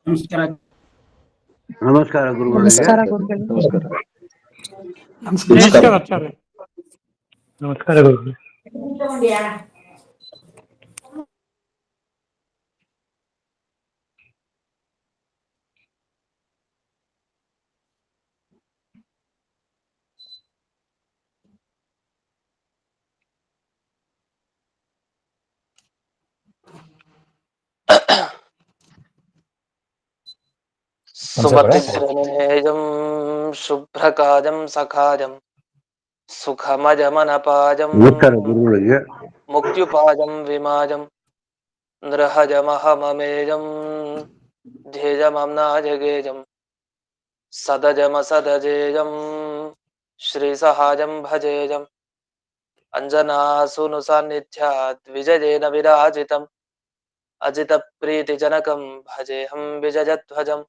ನಮಸ್ಕಾರ. ನಮಸ್ಕಾರ ಗುರುಗಳಿಗೆ. ನಮಸ್ಕಾರ ಗುರುಗಳಿಗೆ. ನಮಸ್ಕಾರ ಆಚಾರ್ಯ. ನಮಸ್ಕಾರ ಗುರುಗಳೇ. ಸುಮತಿಘ್ನೇಯಂ ಶುಭ್ರಕಾಜಂ ಸಖಾಜಂ ಸುಖಮಜಮನಪಾಜಂ ನಮಸ್ಕಾರ ಗುರುಗಳಿಗೆ. ಮುಕ್ತ್ಯುಪಾಜಂ ವಿಮಾಜಂ ನೃಹಜಮಹಮಮೇಜಂ ಧ್ಯೇಯಮಮ್ನಾಜಗೇಜಂ ಸದಜಮಸದಜೇಜಂ ಶ್ರೀಸಹಾಜಂ ಭಜೇಜಂ ಅಂಜನಾಸೂನು ಸಾನ್ನಿಧ್ಯಾತ್ ವಿಜಯೇನ ವಿರಾಜಿತಂ ಅಜಿತ ಪ್ರೀತಿಜನಕಂ ಭಜೇಹಂ ವಿಜಯಧ್ವಜಂ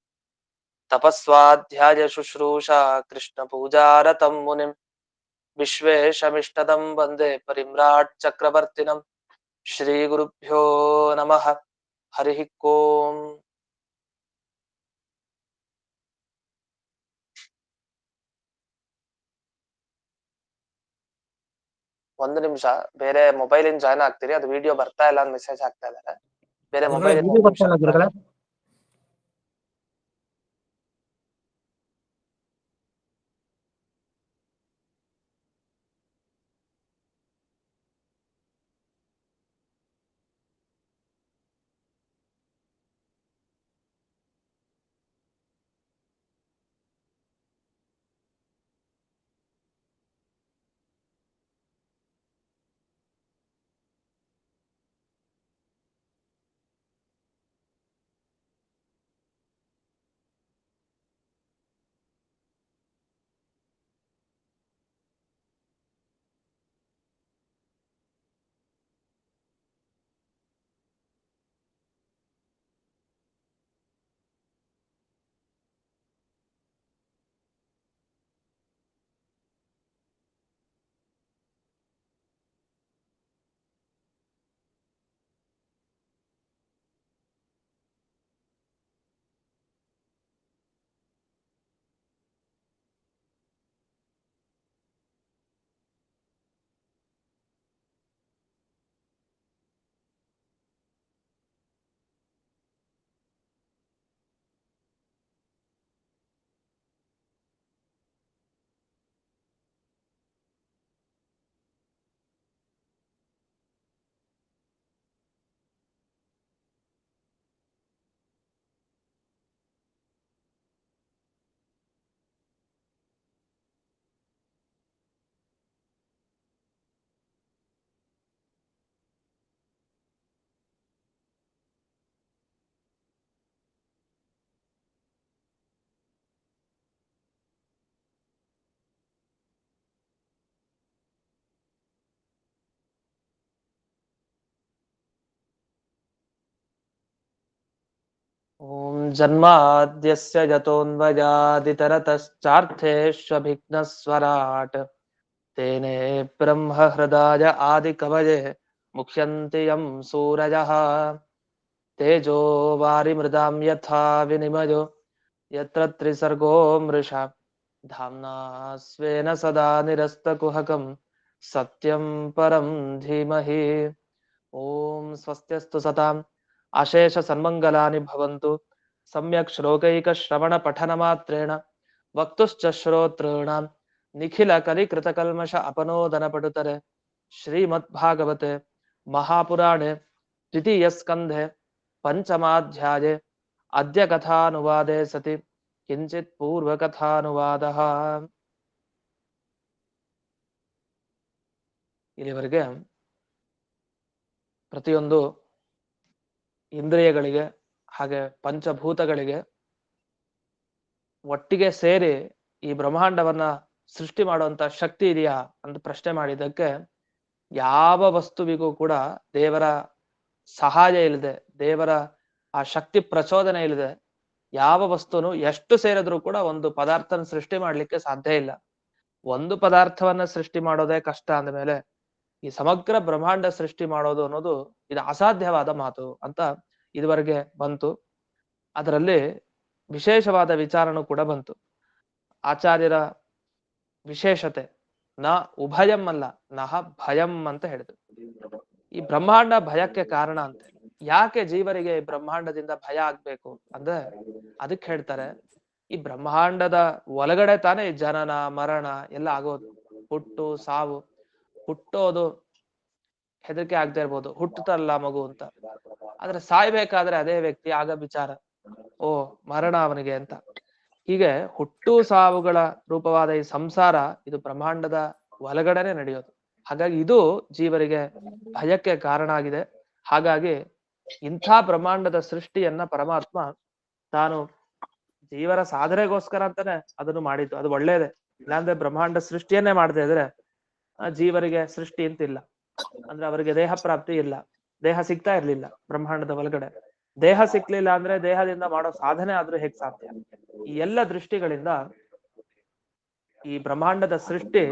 ತಪಸ್ವಾಧ್ಯಾಯ ಶುಶ್ರೂಷಾ ಕೃಷ್ಣ ಪೂಜಾರತಂ ಮುನಿಂ ವಿಶ್ವೇಶಮಿಷ್ಟದಂ ವಂದೇ ಪರಿಮ್ರಾಟ್ ಚಕ್ರವರ್ತಿನಂ ಶ್ರೀ ಗುರುಭ್ಯೋ ನಮಃ. ಹರಿ ಓಂ. ಒಂದು ನಿಮಿಷ, ಬೇರೆ ಮೊಬೈಲ್ ಇಂದ ಜಾಯ್ನ್ ಆಗ್ತೀರಿ, ಅದು ವಿಡಿಯೋ ಬರ್ತಾ ಇಲ್ಲ ಅಂತ ಮೆಸೇಜ್ ಹಾಕ್ತಾ ಇದ್ದಾರೆ. ಬೇರೆ ಮೊಬೈಲ್ ಓಂ ಜನ್ಮಾದ್ಯಸ್ಯ ಯತೋನ್ವಯಾದಿತರತಶ್ಚಾರ್ಥೇಷ್ವಭಿಘ್ನಸ್ವರಾಟ್ ತೇನೇ ಬ್ರಹ್ಮ ಹೃದಯ ಆದಿಕವಯೇ ಮುಖ್ಯಂತಿ ಯಂ ಸೂರಯಃ ತೇಜೋ ವಾರಿಮೃದಾಂ ಯಥಾ ವಿನಿಮಯೋ ಯತ್ರ ತ್ರಿಸರ್ಗೋ ಮೃಷಾ ಧಾಮ್ನಾ ಸ್ವೇನ ಸದಾ ನಿರಸ್ತಕುಹಕಂ ಸತ್ಯಂ ಪರಂ ಧೀಮಹಿ. ಓಂ ಸ್ವಸ್ತ್ಯಸ್ತು ಸತಾಂ ಅಶೇಷ ಸನ್ಮಂಗಲಾನಿ ಭವಂತು. ಸಮ್ಯಕ್ ಶ್ಲೋಕೈಕ ಶ್ರವಣ ಪಠನ ಮಾತ್ರೇಣ ವಕ್ತುಶ್ಚ ಶ್ರೋತॄಣಾಂ ನಿಖಿಲ ಕಲಿಕೃತ ಕಲ್ಮಷ ಅಪನೋದನ ಪಡುತರೆ. ಶ್ರೀಮದ್ಭಾಗವತೆ ಮಹಾಪುರಾಣೆ ದ್ವಿತೀಯ ಸ್ಕಂಧೆ ಪಂಚಮಾಧ್ಯಾಯೇ ಅದ್ಯ ಕಥಾನುವಾದೆ ಸತಿ ಕಿಂಚಿತ್ ಪೂರ್ವಕಥಾನುವಾದಃ. ಇಲ್ಲಿವರೆಗೆ ಪ್ರತಿಯೊಂದು ಇಂದ್ರಿಯಗಳಿಗೆ ಹಾಗೆ ಪಂಚಭೂತಗಳಿಗೆ ಒಟ್ಟಿಗೆ ಸೇರಿ ಈ ಬ್ರಹ್ಮಾಂಡವನ್ನ ಸೃಷ್ಟಿ ಮಾಡುವಂತ ಶಕ್ತಿ ಇದೆಯಾ ಅಂತ ಪ್ರಶ್ನೆ ಮಾಡಿದ್ದಕ್ಕೆ, ಯಾವ ವಸ್ತುವಿಗೂ ಕೂಡ ದೇವರ ಸಹಾಯ ಇಲ್ಲದೆ, ದೇವರ ಆ ಶಕ್ತಿ ಪ್ರಚೋದನೆ ಇಲ್ಲದೆ ಯಾವ ವಸ್ತುನು ಎಷ್ಟು ಸೇರಿದ್ರೂ ಕೂಡ ಒಂದು ಪದಾರ್ಥನ ಸೃಷ್ಟಿ ಮಾಡ್ಲಿಕ್ಕೆ ಸಾಧ್ಯ ಇಲ್ಲ. ಒಂದು ಪದಾರ್ಥವನ್ನ ಸೃಷ್ಟಿ ಮಾಡೋದೇ ಕಷ್ಟ ಅಂದಮೇಲೆ ಈ ಸಮಗ್ರ ಬ್ರಹ್ಮಾಂಡ ಸೃಷ್ಟಿ ಮಾಡೋದು ಅನ್ನೋದು ಇದು ಅಸಾಧ್ಯವಾದ ಮಾತು ಅಂತ ಇದುವರೆಗೆ ಬಂತು. ಅದರಲ್ಲಿ ವಿಶೇಷವಾದ ವಿಚಾರನೂ ಕೂಡ ಬಂತು. ಆಚಾರ್ಯರ ವಿಶೇಷತೆ ನ ಉಭಯಂ ಅಲ್ಲ ನಹ ಭಯಂ ಅಂತ ಹೇಳಿದ್ರು. ಈ ಬ್ರಹ್ಮಾಂಡ ಭಯಕ್ಕೆ ಕಾರಣ ಅಂತೆ. ಯಾಕೆ ಜೀವರಿಗೆ ಈ ಬ್ರಹ್ಮಾಂಡದಿಂದ ಭಯ ಆಗ್ಬೇಕು ಅಂದ್ರೆ ಅದಕ್ಕೆ ಹೇಳ್ತಾರೆ, ಈ ಬ್ರಹ್ಮಾಂಡದ ಒಳಗಡೆ ತಾನೇ ಈ ಜನನ ಮರಣ ಎಲ್ಲ ಆಗೋದು. ಹುಟ್ಟು ಸಾವು. ಹುಟ್ಟೋದು ಹೆದರಿಕೆ ಆಗದೆ ಇರ್ಬೋದು, ಹುಟ್ಟುತ್ತಲ್ಲ ಮಗು ಅಂತ. ಆದ್ರೆ ಸಾಯ್ಬೇಕಾದ್ರೆ ಅದೇ ವ್ಯಕ್ತಿ ಆಗ ವಿಚಾರ, ಓ ಮರಣ ಅವನಿಗೆ ಅಂತ. ಹೀಗೆ ಹುಟ್ಟು ಸಾವುಗಳ ರೂಪವಾದ ಈ ಸಂಸಾರ ಇದು ಬ್ರಹ್ಮಾಂಡದ ಒಳಗಡೆನೆ ನಡೆಯೋದು. ಹಾಗಾಗಿ ಇದು ಜೀವರಿಗೆ ಭಯಕ್ಕೆ ಕಾರಣ ಆಗಿದೆ. ಹಾಗಾಗಿ ಇಂಥ ಬ್ರಹ್ಮಾಂಡದ ಸೃಷ್ಟಿಯನ್ನ ಪರಮಾತ್ಮ ತಾನು ಜೀವರ ಸಾಧನೆಗೋಸ್ಕರ ಅಂತಾನೆ ಅದನ್ನು ಮಾಡಿದ್ದು. ಅದು ಒಳ್ಳೇದೆ. ಇಲ್ಲಾಂದ್ರೆ ಬ್ರಹ್ಮಾಂಡ ಸೃಷ್ಟಿಯನ್ನೇ ಮಾಡದೆ ಇದ್ರೆ ಜೀವರಿಗೆ ಸೃಷ್ಟಿ ಅಂತಿಲ್ಲ. ಅಂದ್ರೆ ಅವರಿಗೆ ದೇಹ ಪ್ರಾಪ್ತಿ ಇಲ್ಲ, ದೇಹ ಸಿಗ್ತಾ ಇರ್ಲಿಲ್ಲ ಬ್ರಹ್ಮಾಂಡದ ಒಳಗಡೆ. ದೇಹ ಸಿಕ್ಲಿಲ್ಲ ಅಂದ್ರೆ ದೇಹದಿಂದ ಮಾಡೋ ಸಾಧನೆ ಆದ್ರೂ ಹೇಗ್ ಸಾಧ್ಯ? ಈ ಎಲ್ಲ ದೃಷ್ಟಿಗಳಿಂದ ಈ ಬ್ರಹ್ಮಾಂಡದ ಸೃಷ್ಟಿ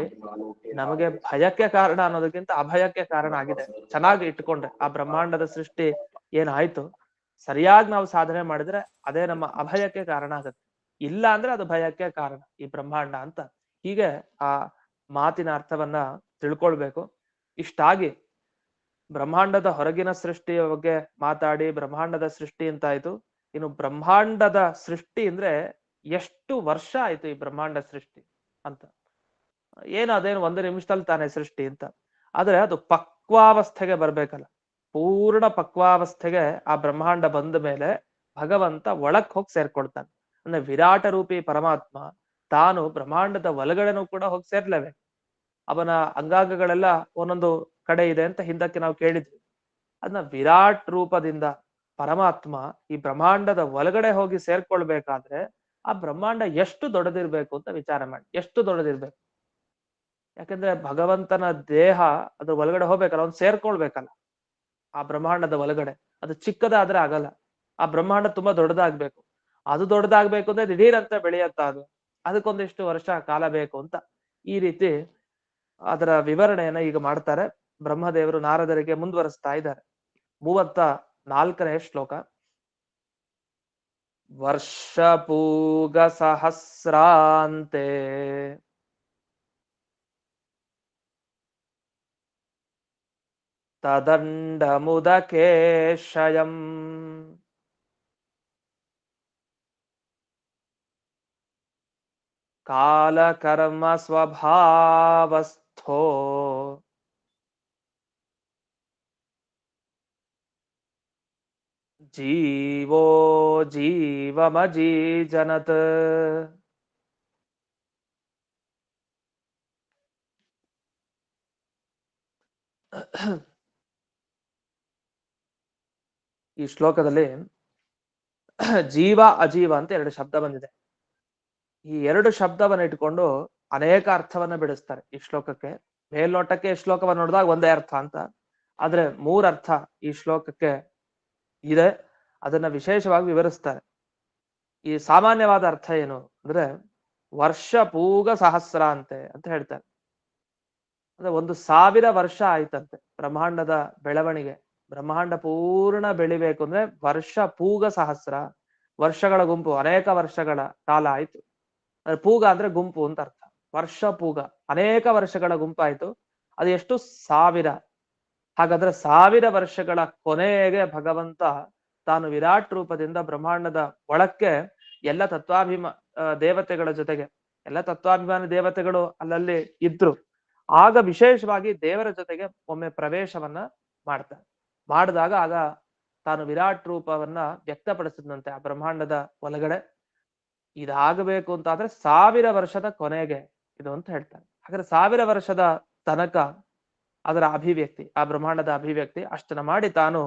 ನಮಗೆ ಭಯಕ್ಕೆ ಕಾರಣ ಅನ್ನೋದಕ್ಕಿಂತ ಅಭಯಕ್ಕೆ ಕಾರಣ ಆಗಿದೆ. ಚೆನ್ನಾಗಿ ಇಟ್ಕೊಂಡ್ರೆ ಆ ಬ್ರಹ್ಮಾಂಡದ ಸೃಷ್ಟಿ ಏನಾಯ್ತು ಸರಿಯಾಗಿ ನಾವು ಸಾಧನೆ ಮಾಡಿದ್ರೆ ಅದೇ ನಮ್ಮ ಅಭಯಕ್ಕೆ ಕಾರಣ ಆಗತ್ತೆ. ಇಲ್ಲ ಅಂದ್ರೆ ಅದು ಭಯಕ್ಕೆ ಕಾರಣ ಈ ಬ್ರಹ್ಮಾಂಡ ಅಂತ. ಹೀಗೆ ಆ ಮಾತಿನ ಅರ್ಥವನ್ನ ತಿಳ್ಕೊಳ್ಬೇಕು. ಇಷ್ಟಾಗಿ ಬ್ರಹ್ಮಾಂಡದ ಹೊರಗಿನ ಸೃಷ್ಟಿಯ ಬಗ್ಗೆ ಮಾತಾಡಿ ಬ್ರಹ್ಮಾಂಡದ ಸೃಷ್ಟಿ ಅಂತ ಆಯ್ತು. ಇನ್ನು ಬ್ರಹ್ಮಾಂಡದ ಸೃಷ್ಟಿ ಅಂದ್ರೆ ಎಷ್ಟು ವರ್ಷ ಆಯ್ತು ಈ ಬ್ರಹ್ಮಾಂಡ ಸೃಷ್ಟಿ ಅಂತ. ಏನು ಅದೇನು ಒಂದು ನಿಮಿಷದಲ್ಲಿ ತಾನೇ ಸೃಷ್ಟಿ ಅಂತ. ಆದ್ರೆ ಅದು ಪಕ್ವಾವಸ್ಥೆಗೆ ಬರ್ಬೇಕಲ್ಲ, ಪೂರ್ಣ ಪಕ್ವಾವಸ್ಥೆಗೆ ಆ ಬ್ರಹ್ಮಾಂಡ ಬಂದ ಮೇಲೆ ಭಗವಂತ ಒಳಕ್ ಹೋಗಿ ಸೇರ್ಕೊಳ್ತಾನೆ. ಅಂದ್ರೆ ವಿರಾಟ ರೂಪಿ ಪರಮಾತ್ಮ ತಾನು ಬ್ರಹ್ಮಾಂಡದ ಒಳಗಡೆನೂ ಕೂಡ ಹೋಗಿ ಸೇರ್ಲೇಬೇಕು. ಅವನ ಅಂಗಾಂಗಗಳೆಲ್ಲ ಒಂದೊಂದು ಕಡೆ ಇದೆ ಅಂತ ಹಿಂದಕ್ಕೆ ನಾವು ಕೇಳಿದ್ವಿ. ಅದನ್ನ ವಿರಾಟ್ ರೂಪದಿಂದ ಪರಮಾತ್ಮ ಈ ಬ್ರಹ್ಮಾಂಡದ ಒಳಗಡೆ ಹೋಗಿ ಸೇರ್ಕೊಳ್ಬೇಕಾದ್ರೆ ಆ ಬ್ರಹ್ಮಾಂಡ ಎಷ್ಟು ದೊಡ್ಡದಿರ್ಬೇಕು ಅಂತ ವಿಚಾರ ಮಾಡಿ. ಎಷ್ಟು ದೊಡ್ಡದಿರ್ಬೇಕು? ಯಾಕಂದ್ರೆ ಭಗವಂತನ ದೇಹ ಅದ್ರ ಒಳಗಡೆ ಹೋಗ್ಬೇಕಲ್ಲ, ಅವ್ನು ಸೇರ್ಕೊಳ್ಬೇಕಲ್ಲ ಆ ಬ್ರಹ್ಮಾಂಡದ ಒಳಗಡೆ. ಅದು ಚಿಕ್ಕದಾದ್ರೆ ಆಗಲ್ಲ. ಆ ಬ್ರಹ್ಮಾಂಡ ತುಂಬಾ ದೊಡ್ಡದಾಗ್ಬೇಕು. ಅದು ದೊಡ್ಡದಾಗ್ಬೇಕು ಅಂದ್ರೆ ದಿಢೀರಂತ ಬೆಳೆಯತ್ತ ಅದು. ಅದಕ್ಕೊಂದಿಷ್ಟು ವರ್ಷ ಕಾಲ ಬೇಕು ಅಂತ. ಈ ರೀತಿ ಅದರ ವಿವರಣೆಯನ್ನ ಈಗ ಮಾಡ್ತಾರೆ ಬ್ರಹ್ಮದೇವರು ನಾರದರಿಗೆ ಮುಂದುವರಿಸ್ತಾ ಇದ್ದಾರೆ. 34ನೇ ಶ್ಲೋಕ. ವರ್ಷ ಪೂಗ ಸಹಸ್ರಾಂತೆ ತದಂಡ ಮುದಕೇಶಯಂ ಕಾಲ ಕರ್ಮ ಸ್ವಭಾವಸ್ಥೋ ಜೀವೋ ಜೀವಮಜೀಜನತ್. ಈ ಶ್ಲೋಕದಲ್ಲಿ ಜೀವ ಅಜೀವ ಅಂತ ಎರಡು ಶಬ್ದ ಬಂದಿದೆ. ಈ ಎರಡು ಶಬ್ದವನ್ನ ಇಟ್ಕೊಂಡು ಅನೇಕ ಅರ್ಥವನ್ನ ಬಿಡಿಸ್ತಾರೆ ಈ ಶ್ಲೋಕಕ್ಕೆ. ಮೇಲ್ನೋಟಕ್ಕೆ ಈ ಶ್ಲೋಕವನ್ನು ನೋಡಿದಾಗ ಒಂದೇ ಅರ್ಥ ಅಂತ, ಆದ್ರೆ ಮೂರರ್ಥ ಈ ಶ್ಲೋಕಕ್ಕೆ ಇದೆ. ಅದನ್ನ ವಿಶೇಷವಾಗಿ ವಿವರಿಸ್ತಾರೆ. ಈ ಸಾಮಾನ್ಯವಾದ ಅರ್ಥ ಏನು ಅಂದ್ರೆ ವರ್ಷ ಪೂಗ ಸಹಸ್ರಾಂತೆ ಅಂತ ಹೇಳ್ತಾರೆ. ಅಂದ್ರೆ 1,000 ವರ್ಷ ಆಯ್ತಂತೆ ಬ್ರಹ್ಮಾಂಡದ ಬೆಳವಣಿಗೆ. ಬ್ರಹ್ಮಾಂಡ ಪೂರ್ಣ ಬೆಳಿಬೇಕು ಅಂದ್ರೆ ವರ್ಷ ಪೂಗ ಸಹಸ್ರ, ವರ್ಷಗಳ ಗುಂಪು, ಅನೇಕ ವರ್ಷಗಳ ಕಾಲ ಆಯ್ತು. ಅಂದ್ರೆ ಪೂಗ ಅಂದ್ರೆ ಗುಂಪು ಅಂತ ಅರ್ಥ. ವರ್ಷ ಪೂಗ ಅನೇಕ ವರ್ಷಗಳ ಗುಂಪಾಯ್ತು. ಅದು ಎಷ್ಟು? 1000. ಹಾಗಾದ್ರೆ 1000 ವರ್ಷಗಳ ಕೊನೆಗೆ ಭಗವಂತ ತಾನು ವಿರಾಟ್ ರೂಪದಿಂದ ಬ್ರಹ್ಮಾಂಡದ ಒಳಕ್ಕೆ ಎಲ್ಲ ದೇವತೆಗಳ ಜೊತೆಗೆ, ಎಲ್ಲ ತತ್ವಾಭಿಮಾನಿ ದೇವತೆಗಳು ಅಲ್ಲಲ್ಲಿ ಇದ್ರು. ಆಗ ವಿಶೇಷವಾಗಿ ದೇವರ ಜೊತೆಗೆ ಒಮ್ಮೆ ಪ್ರವೇಶವನ್ನ ಮಾಡ್ತಾರೆ. ಮಾಡಿದಾಗ ಆಗ ತಾನು ವಿರಾಟ್ ರೂಪವನ್ನ ವ್ಯಕ್ತಪಡಿಸಿದಂತೆ ಆ ಬ್ರಹ್ಮಾಂಡದ ಒಳಗಡೆ. ಇದಾಗಬೇಕು ಅಂತ ಆದ್ರೆ 1000 ವರ್ಷದ ಕೊನೆಗೆ ಇದು ಅಂತ ಹೇಳ್ತಾರೆ. ಹಾಗಾದ್ರೆ 1000 ವರ್ಷದ ತನಕ ಅದರ ಅಭಿವ್ಯಕ್ತಿ, ಆ ಬ್ರಹ್ಮಾಂಡದ ಅಭಿವ್ಯಕ್ತಿ ಅಷ್ಟನ್ನ ಮಾಡಿ ತಾನು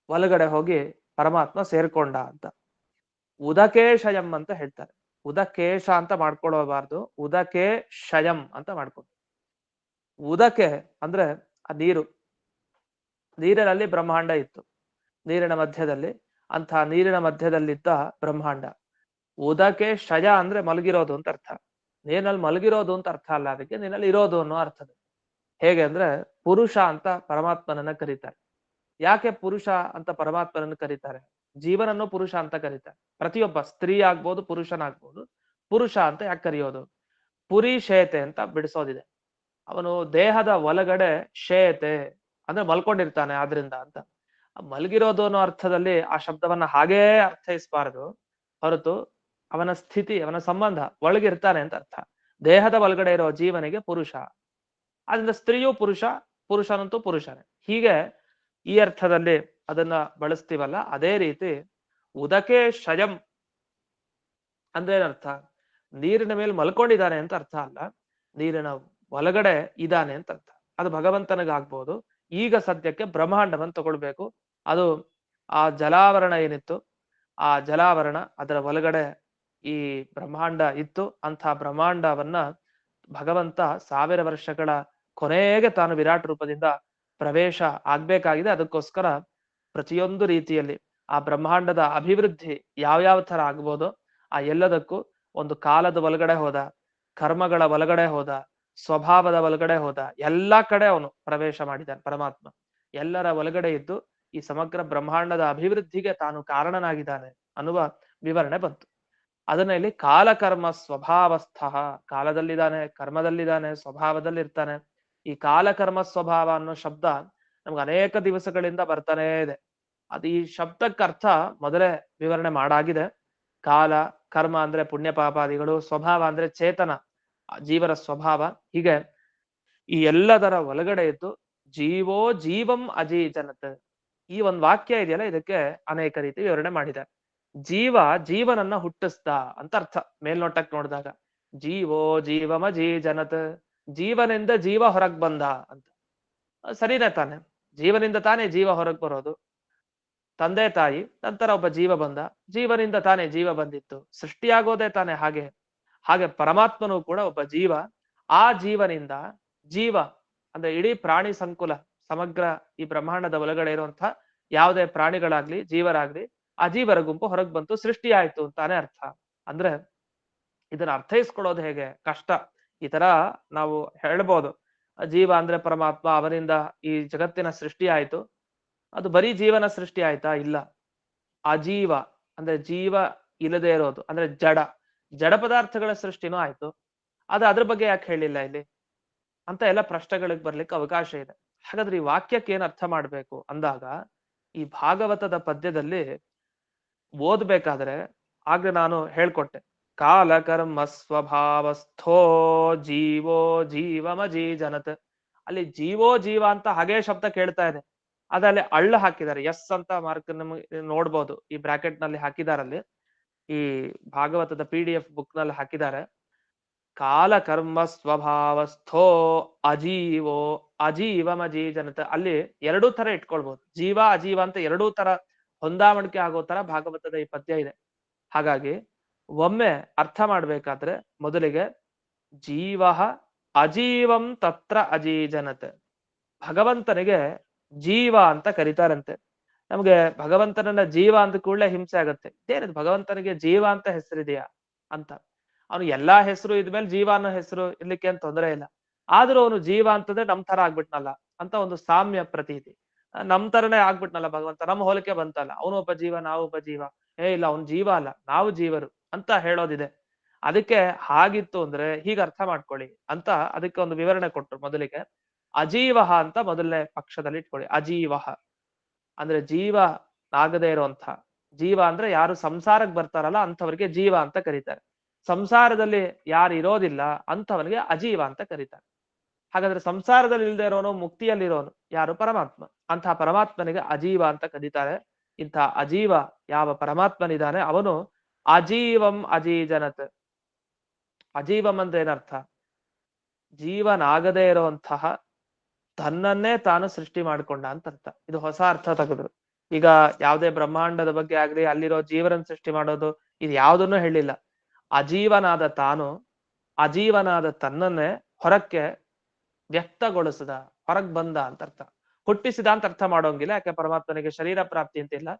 ಒಳಗಡೆ ಹೋಗಿ ಪರಮಾತ್ಮ ಸೇರ್ಕೊಂಡ ಅಂತ. ಉದಕೇಶಯಂ ಅಂತ ಹೇಳ್ತಾರೆ. ಉದಕೇಶ ಅಂತ ಮಾಡ್ಕೊಳ್ಳಬಾರ್ದು, ಉದಕೇ ಶಯಂ ಅಂತ ಮಾಡ್ಕೊಂಡು. ಉದಕೆ ಅಂದ್ರೆ ಆ ನೀರು, ನೀರಿನಲ್ಲಿ ಬ್ರಹ್ಮಾಂಡ ಇತ್ತು. ನೀರಿನ ಮಧ್ಯದಲ್ಲಿ, ಅಂಥ ನೀರಿನ ಮಧ್ಯದಲ್ಲಿದ್ದ ಬ್ರಹ್ಮಾಂಡ. ಉದಕೆ ಶಯ ಅಂದ್ರೆ ಮಲಗಿರೋದು ಅಂತ ಅರ್ಥ. ನೀರಿನಲ್ಲಿ ಮಲಗಿರೋದು ಅಂತ ಅರ್ಥ ಅಲ್ಲ, ಅದಕ್ಕೆ ನೀರಲ್ಲಿ ಇರೋದು ಅನ್ನೋ ಅರ್ಥದ. ಹೇಗೆ ಅಂದ್ರೆ ಪುರುಷ ಅಂತ ಪರಮಾತ್ಮನನ್ನ ಕರೀತಾರೆ. ಯಾಕೆ ಪುರುಷ ಅಂತ ಪರಮಾತ್ಮನನ್ನು ಕರೀತಾರೆ ಜೀವನನ್ನು ಪುರುಷ ಅಂತ ಕರೀತಾರೆ. ಪ್ರತಿಯೊಬ್ಬ ಸ್ತ್ರೀ ಆಗ್ಬೋದು, ಪುರುಷನಾಗ್ಬೋದು. ಪುರುಷ ಅಂತ ಯಾಕೆ ಕರೆಯೋದು? ಪುರಿ ಶೇತೆ ಅಂತ ಬಿಡಿಸೋದಿದೆ. ಅವನು ದೇಹದ ಒಳಗಡೆ ಶೇತೆ ಅಂದ್ರೆ ಮಲ್ಕೊಂಡಿರ್ತಾನೆ ಆದ್ರಿಂದ ಅಂತ. ಮಲಗಿರೋದು ಅನ್ನೋ ಅರ್ಥದಲ್ಲಿ ಆ ಶಬ್ದವನ್ನ ಹಾಗೇ ಅರ್ಥೈಸಬಾರದು ಹೊರತು ಅವನ ಸ್ಥಿತಿ, ಅವನ ಸಂಬಂಧ ಒಳಗಿರ್ತಾನೆ ಅಂತ ಅರ್ಥ. ದೇಹದ ಒಳಗಡೆ ಇರೋ ಜೀವನಿಗೆ ಪುರುಷ. ಆದ್ರಿಂದ ಸ್ತ್ರೀಯು ಪುರುಷ, ಪುರುಷನಂತೂ ಪುರುಷನೇ. ಹೀಗೆ ಈ ಅರ್ಥದಲ್ಲಿ ಅದನ್ನ ಬಳಸ್ತೀವಲ್ಲ, ಅದೇ ರೀತಿ ಉದಕೆ ಶಯಂ ಅಂದ್ರೆ ಏನರ್ಥ? ನೀರಿನ ಮೇಲೆ ಮಲ್ಕೊಂಡಿದ್ದಾನೆ ಅಂತ ಅರ್ಥ ಅಲ್ಲ, ನೀರಿನ ಒಳಗಡೆ ಇದ್ದಾನೆ ಅಂತ ಅರ್ಥ. ಅದು ಭಗವಂತನಿಗಾಗ್ಬೋದು. ಈಗ ಸದ್ಯಕ್ಕೆ ಬ್ರಹ್ಮಾಂಡವನ್ನು ತಗೊಳ್ಬೇಕು. ಅದು ಆ ಜಲಾವರಣ ಏನಿತ್ತು, ಆ ಜಲಾವರಣ ಅದರ ಒಳಗಡೆ ಈ ಬ್ರಹ್ಮಾಂಡ ಇತ್ತು. ಅಂಥ ಬ್ರಹ್ಮಾಂಡವನ್ನ ಭಗವಂತ 1000 ವರ್ಷಗಳ ಕೊನೆಗೆ ತಾನು ವಿರಾಟ್ ರೂಪದಿಂದ ಪ್ರವೇಶ ಆಗ್ಬೇಕಾಗಿದೆ. ಅದಕ್ಕೋಸ್ಕರ ಪ್ರತಿಯೊಂದು ರೀತಿಯಲ್ಲಿ ಆ ಬ್ರಹ್ಮಾಂಡದ ಅಭಿವೃದ್ಧಿ ಯಾವ್ಯಾವ ತರ ಆಗ್ಬೋದೋ ಆ ಎಲ್ಲದಕ್ಕೂ ಒಂದು ಕಾಲದ ಒಳಗಡೆ ಹೋದ, ಕರ್ಮಗಳ ಒಳಗಡೆ ಹೋದ, ಸ್ವಭಾವದ ಒಳಗಡೆ ಹೋದ, ಎಲ್ಲಾ ಕಡೆ ಅವನು ಪ್ರವೇಶ ಮಾಡಿದ್ದಾನೆ ಪರಮಾತ್ಮ. ಎಲ್ಲರ ಒಳಗಡೆ ಇದ್ದು ಈ ಸಮಗ್ರ ಬ್ರಹ್ಮಾಂಡದ ಅಭಿವೃದ್ಧಿಗೆ ತಾನು ಕಾರಣನಾಗಿದ್ದಾನೆ ಅನ್ನುವ ವಿವರಣೆ ಬಂತು. ಅದನ್ನ ಇಲ್ಲಿ ಕಾಲಕರ್ಮ ಸ್ವಭಾವಸ್ಥ, ಕಾಲದಲ್ಲಿದ್ದಾನೆ, ಕರ್ಮದಲ್ಲಿದ್ದಾನೆ, ಸ್ವಭಾವದಲ್ಲಿರ್ತಾನೆ. ಈ ಕಾಲಕರ್ಮ ಸ್ವಭಾವ ಅನ್ನೋ ಶಬ್ದ ನಮ್ಗೆ ಅನೇಕ ದಿವಸಗಳಿಂದ ಬರ್ತಾನೇ ಇದೆ. ಅದು ಈ ಶಬ್ದಕ್ಕೆ ಅರ್ಥ ಮೊದಲೇ ವಿವರಣೆ ಮಾಡಾಗಿದೆ. ಕಾಲ, ಕರ್ಮ ಅಂದ್ರೆ ಪುಣ್ಯ ಪಾಪಾದಿಗಳು, ಸ್ವಭಾವ ಅಂದ್ರೆ ಚೇತನ ಜೀವನ ಸ್ವಭಾವ. ಹೀಗೆ ಈ ಎಲ್ಲದರ ಒಳಗಡೆ ಇದ್ದು ಜೀವೋ ಜೀವಂ ಅಜೀಜನತ್, ಈ ಒಂದು ವಾಕ್ಯ ಇದೆಯಲ್ಲ, ಇದಕ್ಕೆ ಅನೇಕ ರೀತಿ ವಿವರಣೆ ಮಾಡಿದ್ದಾರೆ. ಜೀವ ಜೀವನನ್ನ ಹುಟ್ಟಿಸ್ದ ಅಂತ ಅರ್ಥ ಮೇಲ್ನೋಟಕ್ಕೆ ನೋಡಿದಾಗ. ಜೀವೋ ಜೀವಮಜೀಜನತ್, ಜೀವನಿಂದ ಜೀವ ಹೊರಗ್ ಬಂದ ಅಂತ. ಸರಿನೇ ತಾನೆ? ಜೀವನಿಂದ ತಾನೇ ಜೀವ ಹೊರಗ್ ಬರೋದು. ತಂದೆ ತಾಯಿ ನಂತರ ಒಬ್ಬ ಜೀವ ಬಂದ, ಜೀವನಿಂದ ತಾನೇ ಜೀವ ಬಂದಿತ್ತು, ಸೃಷ್ಟಿಯಾಗೋದೇ ತಾನೇ ಹಾಗೆ. ಹಾಗೆ ಪರಮಾತ್ಮನು ಕೂಡ ಒಬ್ಬ ಜೀವ. ಆ ಜೀವನಿಂದ ಜೀವ ಅಂದ್ರೆ ಇಡೀ ಪ್ರಾಣಿ ಸಂಕುಲ, ಸಮಗ್ರ ಈ ಬ್ರಹ್ಮಾಂಡದ ಒಳಗಡೆ ಇರುವಂತಹ ಯಾವುದೇ ಪ್ರಾಣಿಗಳಾಗ್ಲಿ ಜೀವರಾಗ್ಲಿ, ಆ ಜೀವರ ಗುಂಪು ಹೊರಗ್ ಬಂತು, ಸೃಷ್ಟಿ ಆಯ್ತು ಅಂತಾನೆ ಅರ್ಥ. ಅಂದ್ರೆ ಇದನ್ನ ಅರ್ಥೈಸ್ಕೊಳ್ಳೋದು ಹೇಗೆ ಕಷ್ಟ. ಈ ತರ ನಾವು ಹೇಳ್ಬೋದು, ಜೀವ ಅಂದ್ರೆ ಪರಮಾತ್ಮ, ಅವನಿಂದ ಈ ಜಗತ್ತಿನ ಸೃಷ್ಟಿ ಆಯ್ತು. ಅದು ಬರೀ ಜೀವನ ಸೃಷ್ಟಿ ಆಯ್ತಾ? ಇಲ್ಲ. ಅಜೀವ ಅಂದ್ರೆ ಜೀವ ಇಲ್ಲದೆ ಇರೋದು ಅಂದ್ರೆ ಜಡ ಪದಾರ್ಥಗಳ ಸೃಷ್ಟಿನೂ ಆಯ್ತು. ಅದು ಅದ್ರ ಬಗ್ಗೆ ಯಾಕೆ ಹೇಳಿಲ್ಲ ಇಲ್ಲಿ ಅಂತ ಎಲ್ಲ ಪ್ರಶ್ನೆಗಳಿಗೆ ಬರ್ಲಿಕ್ಕೆ ಅವಕಾಶ ಇದೆ. ಹಾಗಾದ್ರೆ ಈ ವಾಕ್ಯಕ್ಕೆ ಏನ್ ಅರ್ಥ ಮಾಡ್ಬೇಕು ಅಂದಾಗ, ಈ ಭಾಗವತದ ಪದ್ಯದಲ್ಲಿ ಓದ್ಬೇಕಾದ್ರೆ ಆಗ್ಲೇ ನಾನು ಹೇಳ್ಕೊಟ್ಟೆ, ಕಾಲ ಕರ್ಮ ಸ್ವಭಾವಸ್ಥೋ ಜೀವೋ ಜೀವಮಜೀಜನತ್. ಅಲ್ಲಿ ಜೀವೋ ಜೀವ ಅಂತ ಹಾಗೇ ಶಬ್ದ ಕೇಳ್ತಾ ಇದೆ. ಅದಲ್ಲಿ ಅಳ್ಳು ಹಾಕಿದ್ದಾರೆ, ಎಸ್ ಅಂತ ಮಾರ್ಕ್ ನಮಗೆ ನೋಡ್ಬೋದು. ಈ ಬ್ರಾಕೆಟ್ ನಲ್ಲಿ ಹಾಕಿದಾರಲ್ಲಿ, ಈ ಭಾಗವತದ PDF ಬುಕ್ ನಲ್ಲಿ ಹಾಕಿದ್ದಾರೆ. ಕಾಲ ಕರ್ಮ ಸ್ವಭಾವಸ್ಥೋ ಅಜೀವೋ ಅಜೀವಮಜೀಜನತ. ಅಲ್ಲಿ ಎರಡೂ ತರ ಇಟ್ಕೊಳ್ಬಹುದು, ಜೀವ ಅಜೀವ ಅಂತ ಎರಡೂ ತರ ಹೊಂದಾಣಿಕೆ ಆಗೋ ತರ ಭಾಗವತದ ಈ ಪದ್ಯ ಇದೆ. ಹಾಗಾಗಿ ಒಮ್ಮೆ ಅರ್ಥ ಮಾಡ್ಬೇಕಾದ್ರೆ ಮೊದಲಿಗೆ ಜೀವ ಅಜೀವಂ ತತ್ರ ಅಜೀಜನತೆ, ಭಗವಂತನಿಗೆ ಜೀವ ಅಂತ ಕರೀತಾರಂತೆ. ನಮ್ಗೆ ಭಗವಂತನನ್ನ ಜೀವ ಅಂದ ಕೂಡಲೇ ಹಿಂಸೆ ಆಗತ್ತೆ. ಏನಿದೆ ಭಗವಂತನಿಗೆ ಜೀವ ಅಂತ ಹೆಸರಿದೆಯಾ ಅಂತ. ಅವನು ಎಲ್ಲಾ ಹೆಸರು ಇದ್ಮೇಲೆ ಜೀವ ಅನ್ನೋ ಹೆಸರು ಇರ್ಲಿಕ್ಕೆ ಏನ್ ತೊಂದರೆ ಇಲ್ಲ. ಆದ್ರೂ ಅವನು ಜೀವ ಅಂತಂದ್ರೆ ನಮ್ ತರ ಆಗ್ಬಿಟ್ನಲ್ಲ ಅಂತ ಒಂದು ಸಾಮ್ಯ ಪ್ರತೀತಿ. ನಮ್ ತರನೇ ಆಗ್ಬಿಟ್ನಲ್ಲ ಭಗವಂತ, ನಮ್ಮ ಹೋಲಿಕೆ ಬಂತಲ್ಲ, ಅವನು ಒಬ್ಬ ಜೀವ ನಾವು ಒಬ್ಬ ಜೀವ. ಇಲ್ಲ, ಅವನು ಜೀವ ಅಲ್ಲ, ನಾವು ಜೀವರು ಅಂತ ಹೇಳೋದಿದೆ. ಅದಕ್ಕೆ ಹಾಗಿತ್ತು ಅಂದ್ರೆ ಹೀಗೆ ಅರ್ಥ ಮಾಡ್ಕೊಳ್ಳಿ ಅಂತ ಅದಕ್ಕೆ ಒಂದು ವಿವರಣೆ ಕೊಟ್ರು. ಮೊದಲಿಗೆ ಅಜೀವ ಅಂತ ಮೊದಲನೇ ಪಕ್ಷದಲ್ಲಿ ಇಟ್ಕೊಳ್ಳಿ. ಅಜೀವ ಅಂದ್ರೆ ಜೀವ ಆಗದೆ ಇರುವಂತ ಜೀವ ಅಂದ್ರೆ ಯಾರು ಸಂಸಾರಕ್ಕೆ ಬರ್ತಾರಲ್ಲ ಅಂಥವ್ರಿಗೆ ಜೀವ ಅಂತ ಕರೀತಾರೆ. ಸಂಸಾರದಲ್ಲಿ ಯಾರು ಇರೋದಿಲ್ಲ ಅಂಥವನಿಗೆ ಅಜೀವ ಅಂತ ಕರೀತಾರೆ. ಹಾಗಾದ್ರೆ ಸಂಸಾರದಲ್ಲಿ ಇಲ್ದೇ ಇರೋನು, ಮುಕ್ತಿಯಲ್ಲಿರೋನು ಯಾರು? ಪರಮಾತ್ಮ. ಅಂತಹ ಪರಮಾತ್ಮನಿಗೆ ಅಜೀವ ಅಂತ ಕರೀತಾರೆ. ಇಂಥ ಅಜೀವ ಯಾವ ಪರಮಾತ್ಮನಿದ್ದಾನೆ ಅವನು ಅಜೀವಂ ಅಜೀಜನತ್. ಅಜೀವಂ ಅಂದ್ರೆ ಏನರ್ಥ? ಜೀವನಾಗದೇ ಇರುವಂತಹ ತನ್ನನ್ನೇ ತಾನು ಸೃಷ್ಟಿ ಮಾಡಿಕೊಂಡ ಅಂತ ಅರ್ಥ. ಇದು ಹೊಸ ಅರ್ಥ ತೆಗೆದ್ರು. ಈಗ ಯಾವುದೇ ಬ್ರಹ್ಮಾಂಡದ ಬಗ್ಗೆ ಆಗ್ಲಿ, ಅಲ್ಲಿರೋ ಜೀವನ ಸೃಷ್ಟಿ ಮಾಡೋದು, ಇದು ಯಾವುದನ್ನು ಹೇಳಿಲ್ಲ. ಅಜೀವನಾದ ತಾನು ಅಜೀವನಾದ ತನ್ನನ್ನೇ ಹೊರಕ್ಕೆ ವ್ಯಕ್ತಗೊಳಿಸಿದ, ಹೊರಗ್ ಬಂದ ಅಂತ ಅರ್ಥ. ಹುಟ್ಟಿಸಿದ ಅಂತ ಅರ್ಥ ಮಾಡೋಂಗಿಲ್ಲ, ಯಾಕೆ ಪರಮಾತ್ಮನಿಗೆ ಶರೀರ ಪ್ರಾಪ್ತಿ ಅಂತಿಲ್ಲ.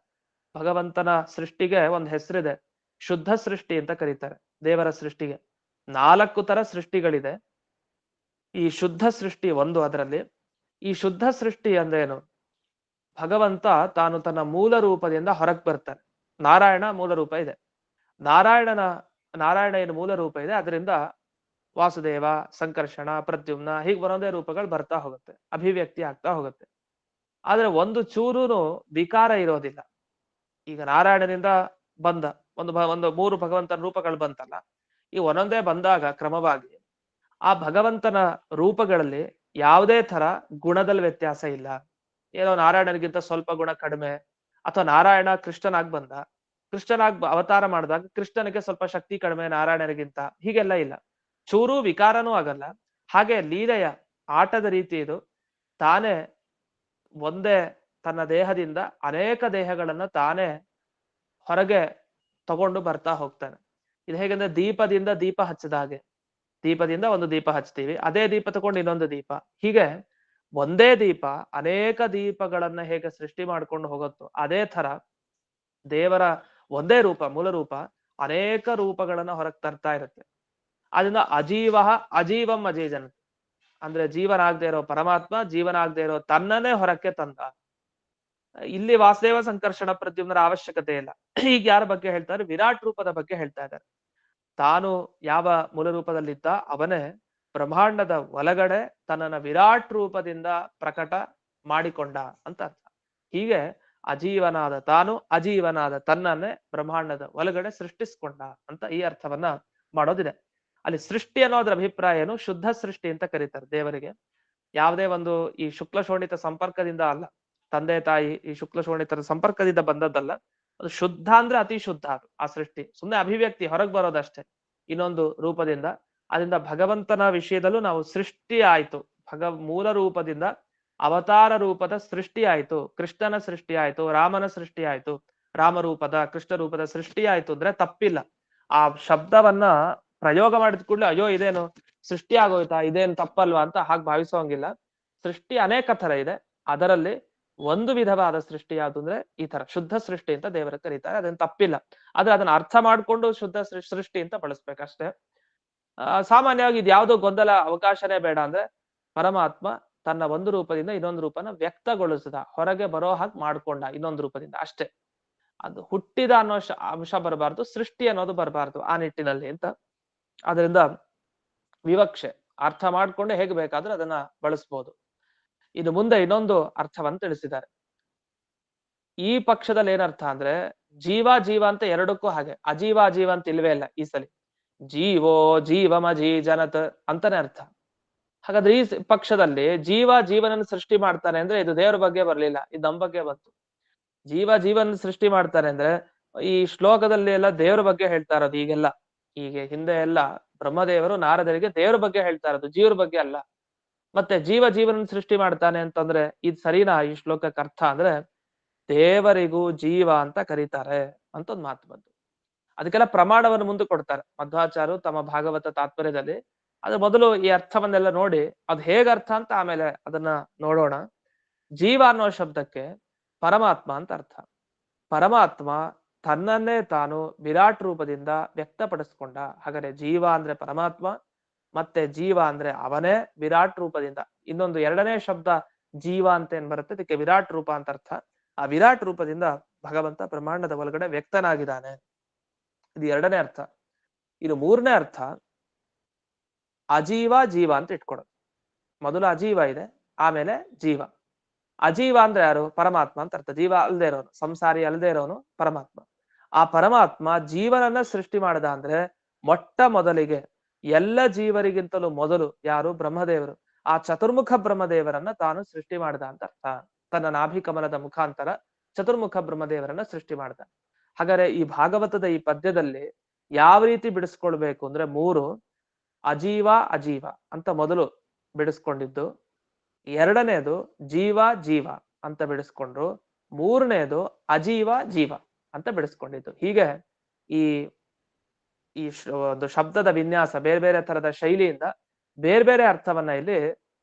ಭಗವಂತನ ಸೃಷ್ಟಿಗೆ ಒಂದು ಹೆಸರಿದೆ, ಶುದ್ಧ ಸೃಷ್ಟಿ ಅಂತ ಕರೀತಾರೆ. ದೇವರ ಸೃಷ್ಟಿಗೆ 4 ತರ ಸೃಷ್ಟಿಗಳಿದೆ. ಈ ಶುದ್ಧ ಸೃಷ್ಟಿ ಒಂದು ಅದರಲ್ಲಿ. ಈ ಶುದ್ಧ ಸೃಷ್ಟಿ ಅಂದ್ರೆ ಏನು? ಭಗವಂತ ತಾನು ತನ್ನ ಮೂಲ ರೂಪದಿಂದ ಹೊರಗ್ ಬರ್ತಾನೆ. ನಾರಾಯಣ ಮೂಲ ರೂಪ ಇದೆ. ನಾರಾಯಣ ಏನು ಮೂಲ ರೂಪ ಇದೆ, ಅದರಿಂದ ವಾಸುದೇವ, ಸಂಕರ್ಷಣ, ಪ್ರದ್ಯುಮ್ನ ಹೀಗೆ ಒಂದೊಂದೇ ರೂಪಗಳು ಬರ್ತಾ ಹೋಗುತ್ತೆ, ಅಭಿವ್ಯಕ್ತಿ ಆಗ್ತಾ ಹೋಗುತ್ತೆ. ಆದ್ರೆ ಒಂದು ಚೂರುನು ವಿಕಾರ ಇರೋದಿಲ್ಲ. ಈಗ ನಾರಾಯಣನಿಂದ ಬಂದ ಒಂದು 3 ಭಗವಂತನ ರೂಪಗಳು ಬಂತಲ್ಲ, ಈ ಒಂದೊಂದೇ ಬಂದಾಗ ಕ್ರಮವಾಗಿ ಆ ಭಗವಂತನ ರೂಪಗಳಲ್ಲಿ ಯಾವುದೇ ತರ ಗುಣದಲ್ಲಿ ವ್ಯತ್ಯಾಸ ಇಲ್ಲ. ಏನೋ ನಾರಾಯಣನಿಗಿಂತ ಸ್ವಲ್ಪ ಗುಣ ಕಡಿಮೆ, ಅಥವಾ ನಾರಾಯಣ ಕೃಷ್ಣನಾಗಿ ಬಂದ, ಕೃಷ್ಣನಾಗಿ ಅವತಾರ ಮಾಡಿದಾಗ ಕೃಷ್ಣನಿಗೆ ಸ್ವಲ್ಪ ಶಕ್ತಿ ಕಡಿಮೆ ನಾರಾಯಣನಿಗಿಂತ, ಹೀಗೆಲ್ಲ ಇಲ್ಲ. ಚೂರು ವಿಕಾರನೂ ಆಗಲ್ಲ. ಹಾಗೆ ಲೀಲೆಯ ಆಟದ ರೀತಿ ಇದು. ತಾನೇ ಒಂದೇ ತನ್ನ ದೇಹದಿಂದ ಅನೇಕ ದೇಹಗಳನ್ನ ತಾನೇ ಹೊರಗೆ ತಗೊಂಡು ಬರ್ತಾ ಹೋಗ್ತಾನೆ. ಇದು ಹೇಗೆಂದ್ರೆ ದೀಪದಿಂದ ದೀಪ ಹಚ್ಚಿದ ಹಾಗೆ, ದೀಪದಿಂದ ಒಂದು ದೀಪ ಹಚ್ತೀವಿ, ಅದೇ ದೀಪ ತಗೊಂಡು ಇನ್ನೊಂದು ದೀಪ, ಹೀಗೆ ಒಂದೇ ದೀಪ ಅನೇಕ ದೀಪಗಳನ್ನ ಹೇಗೆ ಸೃಷ್ಟಿ ಮಾಡ್ಕೊಂಡು ಹೋಗುತ್ತೋ ಅದೇ ತರ ದೇವರ ಒಂದೇ ರೂಪ, ಮೂಲ ರೂಪ ಅನೇಕ ರೂಪಗಳನ್ನ ಹೊರಗೆ ತರ್ತಾ ಇರುತ್ತೆ. ಅದರಿಂದ ಅಜೀವಂ ಅಜೀಜನ್, ಅಂದ್ರೆ ಜೀವನಾಗದೆ ಇರೋ ಪರಮಾತ್ಮ ಜೀವನಾಗದೆ ಇರೋ ತನ್ನನ್ನೇ ಹೊರಕ್ಕೆ ತಂದ. ಇಲ್ಲಿ ವಾಸುದೇವ, ಸಂಕರ್ಷಣ, ಪ್ರದ್ಯುಮ್ನರ ಅವಶ್ಯಕತೆ ಇಲ್ಲ. ಈಗ ಯಾರ ಬಗ್ಗೆ ಹೇಳ್ತಾರೆ? ವಿರಾಟ್ ರೂಪದ ಬಗ್ಗೆ ಹೇಳ್ತಾ ಇದ್ದಾರೆ. ತಾನು ಯಾವ ಮೂಲ ರೂಪದಲ್ಲಿದ್ದ ಅವನೇ ಬ್ರಹ್ಮಾಂಡದ ಒಳಗಡೆ ತನ್ನನ್ನ ವಿರಾಟ್ ರೂಪದಿಂದ ಪ್ರಕಟ ಮಾಡಿಕೊಂಡ ಅಂತ ಅರ್ಥ. ಹೀಗೆ ಅಜೀವನಾದ ತಾನು ಅಜೀವನಾದ ತನ್ನನ್ನೇ ಬ್ರಹ್ಮಾಂಡದ ಒಳಗಡೆ ಸೃಷ್ಟಿಸ್ಕೊಂಡ ಅಂತ ಈ ಅರ್ಥವನ್ನ ಮಾಡೋದಿದೆ. ಅಲ್ಲಿ ಸೃಷ್ಟಿ ಅನ್ನೋದ್ರ ಅಭಿಪ್ರಾಯ ಏನು? ಶುದ್ಧ ಸೃಷ್ಟಿ ಅಂತ ಕರೀತಾರೆ ದೇವರಿಗೆ. ಯಾವುದೇ ಒಂದು ಈ ಶುಕ್ಲ ಶೋಣಿತ ಸಂಪರ್ಕದಿಂದ ಅಲ್ಲ, ತಂದೆ ತಾಯಿ ಈ ಶುಕ್ಲ ಶೋಣಿತರ ಸಂಪರ್ಕದಿಂದ ಬಂದದ್ದಲ್ಲ. ಅದು ಶುದ್ಧ ಅಂದ್ರೆ ಅತಿ ಶುದ್ಧ. ಅದು ಆ ಸೃಷ್ಟಿ ಸುಮ್ಮನೆ ಅಭಿವ್ಯಕ್ತಿ ಹೊರಗೆ ಬರೋದಷ್ಟೇ ಇನ್ನೊಂದು ರೂಪದಿಂದ. ಅದರಿಂದ ಭಗವಂತನ ವಿಷಯದಲ್ಲೂ ನಾವು ಸೃಷ್ಟಿ ಆಯ್ತು, ಮೂಲ ರೂಪದಿಂದ ಅವತಾರ ರೂಪದ ಸೃಷ್ಟಿ ಆಯ್ತು, ಕೃಷ್ಣನ ಸೃಷ್ಟಿ ಆಯ್ತು, ರಾಮನ ಸೃಷ್ಟಿ ಆಯ್ತು, ರಾಮರೂಪದ ಕೃಷ್ಣ ರೂಪದ ಸೃಷ್ಟಿ ಆಯ್ತು ಅಂದ್ರೆ ತಪ್ಪಿಲ್ಲ. ಆ ಶಬ್ದವನ್ನ ಪ್ರಯೋಗ ಮಾಡಿದ ಕೂಡಲೇ ಅಯ್ಯೋ ಇದೇನು ಸೃಷ್ಟಿ ಆಗೋಯ್ತಾ, ಇದೇನು ತಪ್ಪಲ್ವಾ ಅಂತ ಹಾಗೆ ಭಾವಿಸೋಂಗಿಲ್ಲ. ಸೃಷ್ಟಿ ಅನೇಕ ತರ ಇದೆ, ಅದರಲ್ಲಿ ಒಂದು ವಿಧವಾದ ಸೃಷ್ಟಿ ಯಾವುದು ಅಂದ್ರೆ ಈ ತರ ಶುದ್ಧ ಸೃಷ್ಟಿ ಅಂತ ದೇವರ ಕರೀತಾರೆ. ಅದನ್ನ ತಪ್ಪಿಲ್ಲ, ಆದ್ರೆ ಅದನ್ನ ಅರ್ಥ ಮಾಡ್ಕೊಂಡು ಶುದ್ಧ ಸೃಷ್ಟಿ ಅಂತ ಬಳಸ್ಬೇಕಷ್ಟೇ. ಸಾಮಾನ್ಯವಾಗಿ ಇದು ಯಾವುದೋ ಗೊಂದಲ ಅವಕಾಶನೇ ಬೇಡ. ಅಂದ್ರೆ ಪರಮಾತ್ಮ ತನ್ನ ಒಂದು ರೂಪದಿಂದ ಇನ್ನೊಂದು ರೂಪನ ವ್ಯಕ್ತಗೊಳಿಸಿದ, ಹೊರಗೆ ಬರೋ ಹಾಗೆ ಮಾಡ್ಕೊಂಡ ಇನ್ನೊಂದು ರೂಪದಿಂದ ಅಷ್ಟೇ. ಅದು ಹುಟ್ಟಿದ ಅನ್ನೋ ಅಂಶ ಬರಬಾರ್ದು, ಸೃಷ್ಟಿ ಅನ್ನೋದು ಬರಬಾರ್ದು ಆ ನಿಟ್ಟಿನಲ್ಲಿ ಅಂತ. ಅದರಿಂದ ವಿವಕ್ಷೆ ಅರ್ಥ ಮಾಡ್ಕೊಂಡು ಹೇಗೆ ಬೇಕಾದ್ರೂ ಅದನ್ನ ಬಳಸ್ಬೋದು. ಇದು ಮುಂದೆ ಇನ್ನೊಂದು ಅರ್ಥವನ್ನು ತಿಳಿಸಿದ್ದಾರೆ. ಈ ಪಕ್ಷದಲ್ಲಿ ಏನರ್ಥ ಅಂದ್ರೆ ಜೀವ ಅಂತ ಎರಡಕ್ಕೂ ಹಾಗೆ, ಅಜೀವ ಅಂತ ಇಲ್ವೇ ಇಲ್ಲ ಈ ಸಲಿ. ಜೀವೋ ಜೀವಮಜೀ ಜನತ್ ಅಂತಾನೆ ಅರ್ಥ. ಹಾಗಾದ್ರೆ ಈ ಪಕ್ಷದಲ್ಲಿ ಜೀವನನ್ನು ಸೃಷ್ಟಿ ಮಾಡ್ತಾನೆ ಅಂದ್ರೆ ಇದು ದೇವರ ಬಗ್ಗೆ ಬರ್ಲಿಲ್ಲ, ಇದು ನಮ್ಮ ಬಗ್ಗೆ ಬಂತು. ಜೀವನ ಸೃಷ್ಟಿ ಮಾಡ್ತಾನೆ ಅಂದ್ರೆ ಈ ಶ್ಲೋಕದಲ್ಲಿ ಎಲ್ಲ ದೇವರ ಬಗ್ಗೆ ಹೇಳ್ತಾ ಇರೋದು. ಈಗೆಲ್ಲ ಹೀಗೆ ಹಿಂದೆ ಎಲ್ಲ ಬ್ರಹ್ಮದೇವರು ನಾರದರಿಗೆ ದೇವರ ಬಗ್ಗೆ ಹೇಳ್ತಾ ಇರೋದು, ಜೀವರ ಬಗ್ಗೆ ಅಲ್ಲ. ಮತ್ತೆ ಜೀವನ ಸೃಷ್ಟಿ ಮಾಡ್ತಾನೆ ಅಂತಂದ್ರೆ ಇದು ಸರಿನಾ ಈ ಶ್ಲೋಕಕ್ಕೆ ಅರ್ಥ? ಅಂದ್ರೆ ದೇವರಿಗೂ ಜೀವ ಅಂತ ಕರೀತಾರೆ ಅಂತ ಒಂದು ಮಾತು ಬಂತು. ಅದಕ್ಕೆಲ್ಲ ಪ್ರಮಾಣವನ್ನು ಮುಂದೆ ಕೊಡ್ತಾರೆ ಮಧ್ವಾಚಾರ್ಯರು ತಮ್ಮ ಭಾಗವತ ತಾತ್ಪರ್ಯದಲ್ಲಿ. ಅದ್ರ ಮೊದಲು ಈ ಅರ್ಥವನ್ನೆಲ್ಲ ನೋಡಿ ಅದು ಹೇಗೆ ಅರ್ಥ ಅಂತ ಆಮೇಲೆ ಅದನ್ನ ನೋಡೋಣ. ಜೀವ ಅನ್ನೋ ಶಬ್ದಕ್ಕೆ ಪರಮಾತ್ಮ ಅಂತ ಅರ್ಥ. ಪರಮಾತ್ಮ ತನ್ನನ್ನೇ ತಾನು ವಿರಾಟ್ ರೂಪದಿಂದ ವ್ಯಕ್ತಪಡಿಸ್ಕೊಂಡ. ಹಾಗಾದ್ರೆ ಜೀವ ಅಂದ್ರೆ ಪರಮಾತ್ಮ, ಮತ್ತೆ ಜೀವ ಅಂದ್ರೆ ಅವನೇ ವಿರಾಟ್ ರೂಪದಿಂದ. ಇನ್ನೊಂದು ಎರಡನೇ ಶಬ್ದ ಜೀವ ಅಂತ ಏನ್ ಬರುತ್ತೆ ಅದಕ್ಕೆ ವಿರಾಟ್ ರೂಪ ಅಂತ ಅರ್ಥ. ಆ ವಿರಾಟ್ ರೂಪದಿಂದ ಭಗವಂತ ಬ್ರಹ್ಮಾಂಡದ ಒಳಗಡೆ ವ್ಯಕ್ತನಾಗಿದ್ದಾನೆ, ಇದು ಎರಡನೇ ಅರ್ಥ. ಇದು ಮೂರನೇ ಅರ್ಥ ಜೀವ ಅಂತ ಇಟ್ಕೊಡೋದು. ಮೊದಲು ಅಜೀವ ಇದೆ, ಆಮೇಲೆ ಜೀವ. ಅಜೀವ ಅಂದ್ರೆ ಯಾರು? ಪರಮಾತ್ಮ ಅಂತ ಅರ್ಥ. ಜೀವ ಅಲ್ಲದೆ ಇರೋನು, ಸಂಸಾರಿ ಅಲ್ಲದೆ ಇರೋನು ಪರಮಾತ್ಮ. ಆ ಪರಮಾತ್ಮ ಜೀವನನ್ನ ಸೃಷ್ಟಿ ಮಾಡದ ಅಂದ್ರೆ ಮೊಟ್ಟ ಮೊದಲಿಗೆ ಎಲ್ಲ ಜೀವರಿಗಿಂತಲೂ ಮೊದಲು ಯಾರು? ಬ್ರಹ್ಮದೇವರು. ಆ ಚತುರ್ಮುಖ ಬ್ರಹ್ಮದೇವರನ್ನ ತಾನು ಸೃಷ್ಟಿ ಮಾಡ್ದ ಅಂತ ಅರ್ಥ. ತನ್ನ ನಾಭಿಕಮಲದ ಮುಖಾಂತರ ಚತುರ್ಮುಖ ಬ್ರಹ್ಮದೇವರನ್ನ ಸೃಷ್ಟಿ ಮಾಡ್ದ. ಹಾಗಾದ್ರೆ ಈ ಭಾಗವತದ ಈ ಪದ್ಯದಲ್ಲಿ ಯಾವ ರೀತಿ ಬಿಡಿಸ್ಕೊಳ್ಬೇಕು ಅಂದ್ರೆ ಮೂರು ಅಜೀವ ಅಂತ ಮೊದಲು ಬಿಡಿಸ್ಕೊಂಡಿದ್ದು, ಎರಡನೇದು ಜೀವ ಅಂತ ಬಿಡಿಸ್ಕೊಂಡ್ರು, ಮೂರನೇದು ಜೀವ ಅಂತ ಬಿಡಿಸ್ಕೊಂಡಿದ್ದು. ಹೀಗೆ ಈ ಒಂದು ಶಬ್ದದ ವಿನ್ಯಾಸ ಬೇರೆ ಬೇರೆ ತರದ ಶೈಲಿಯಿಂದ ಬೇರೆ ಬೇರೆ ಅರ್ಥವನ್ನ ಇಲ್ಲಿ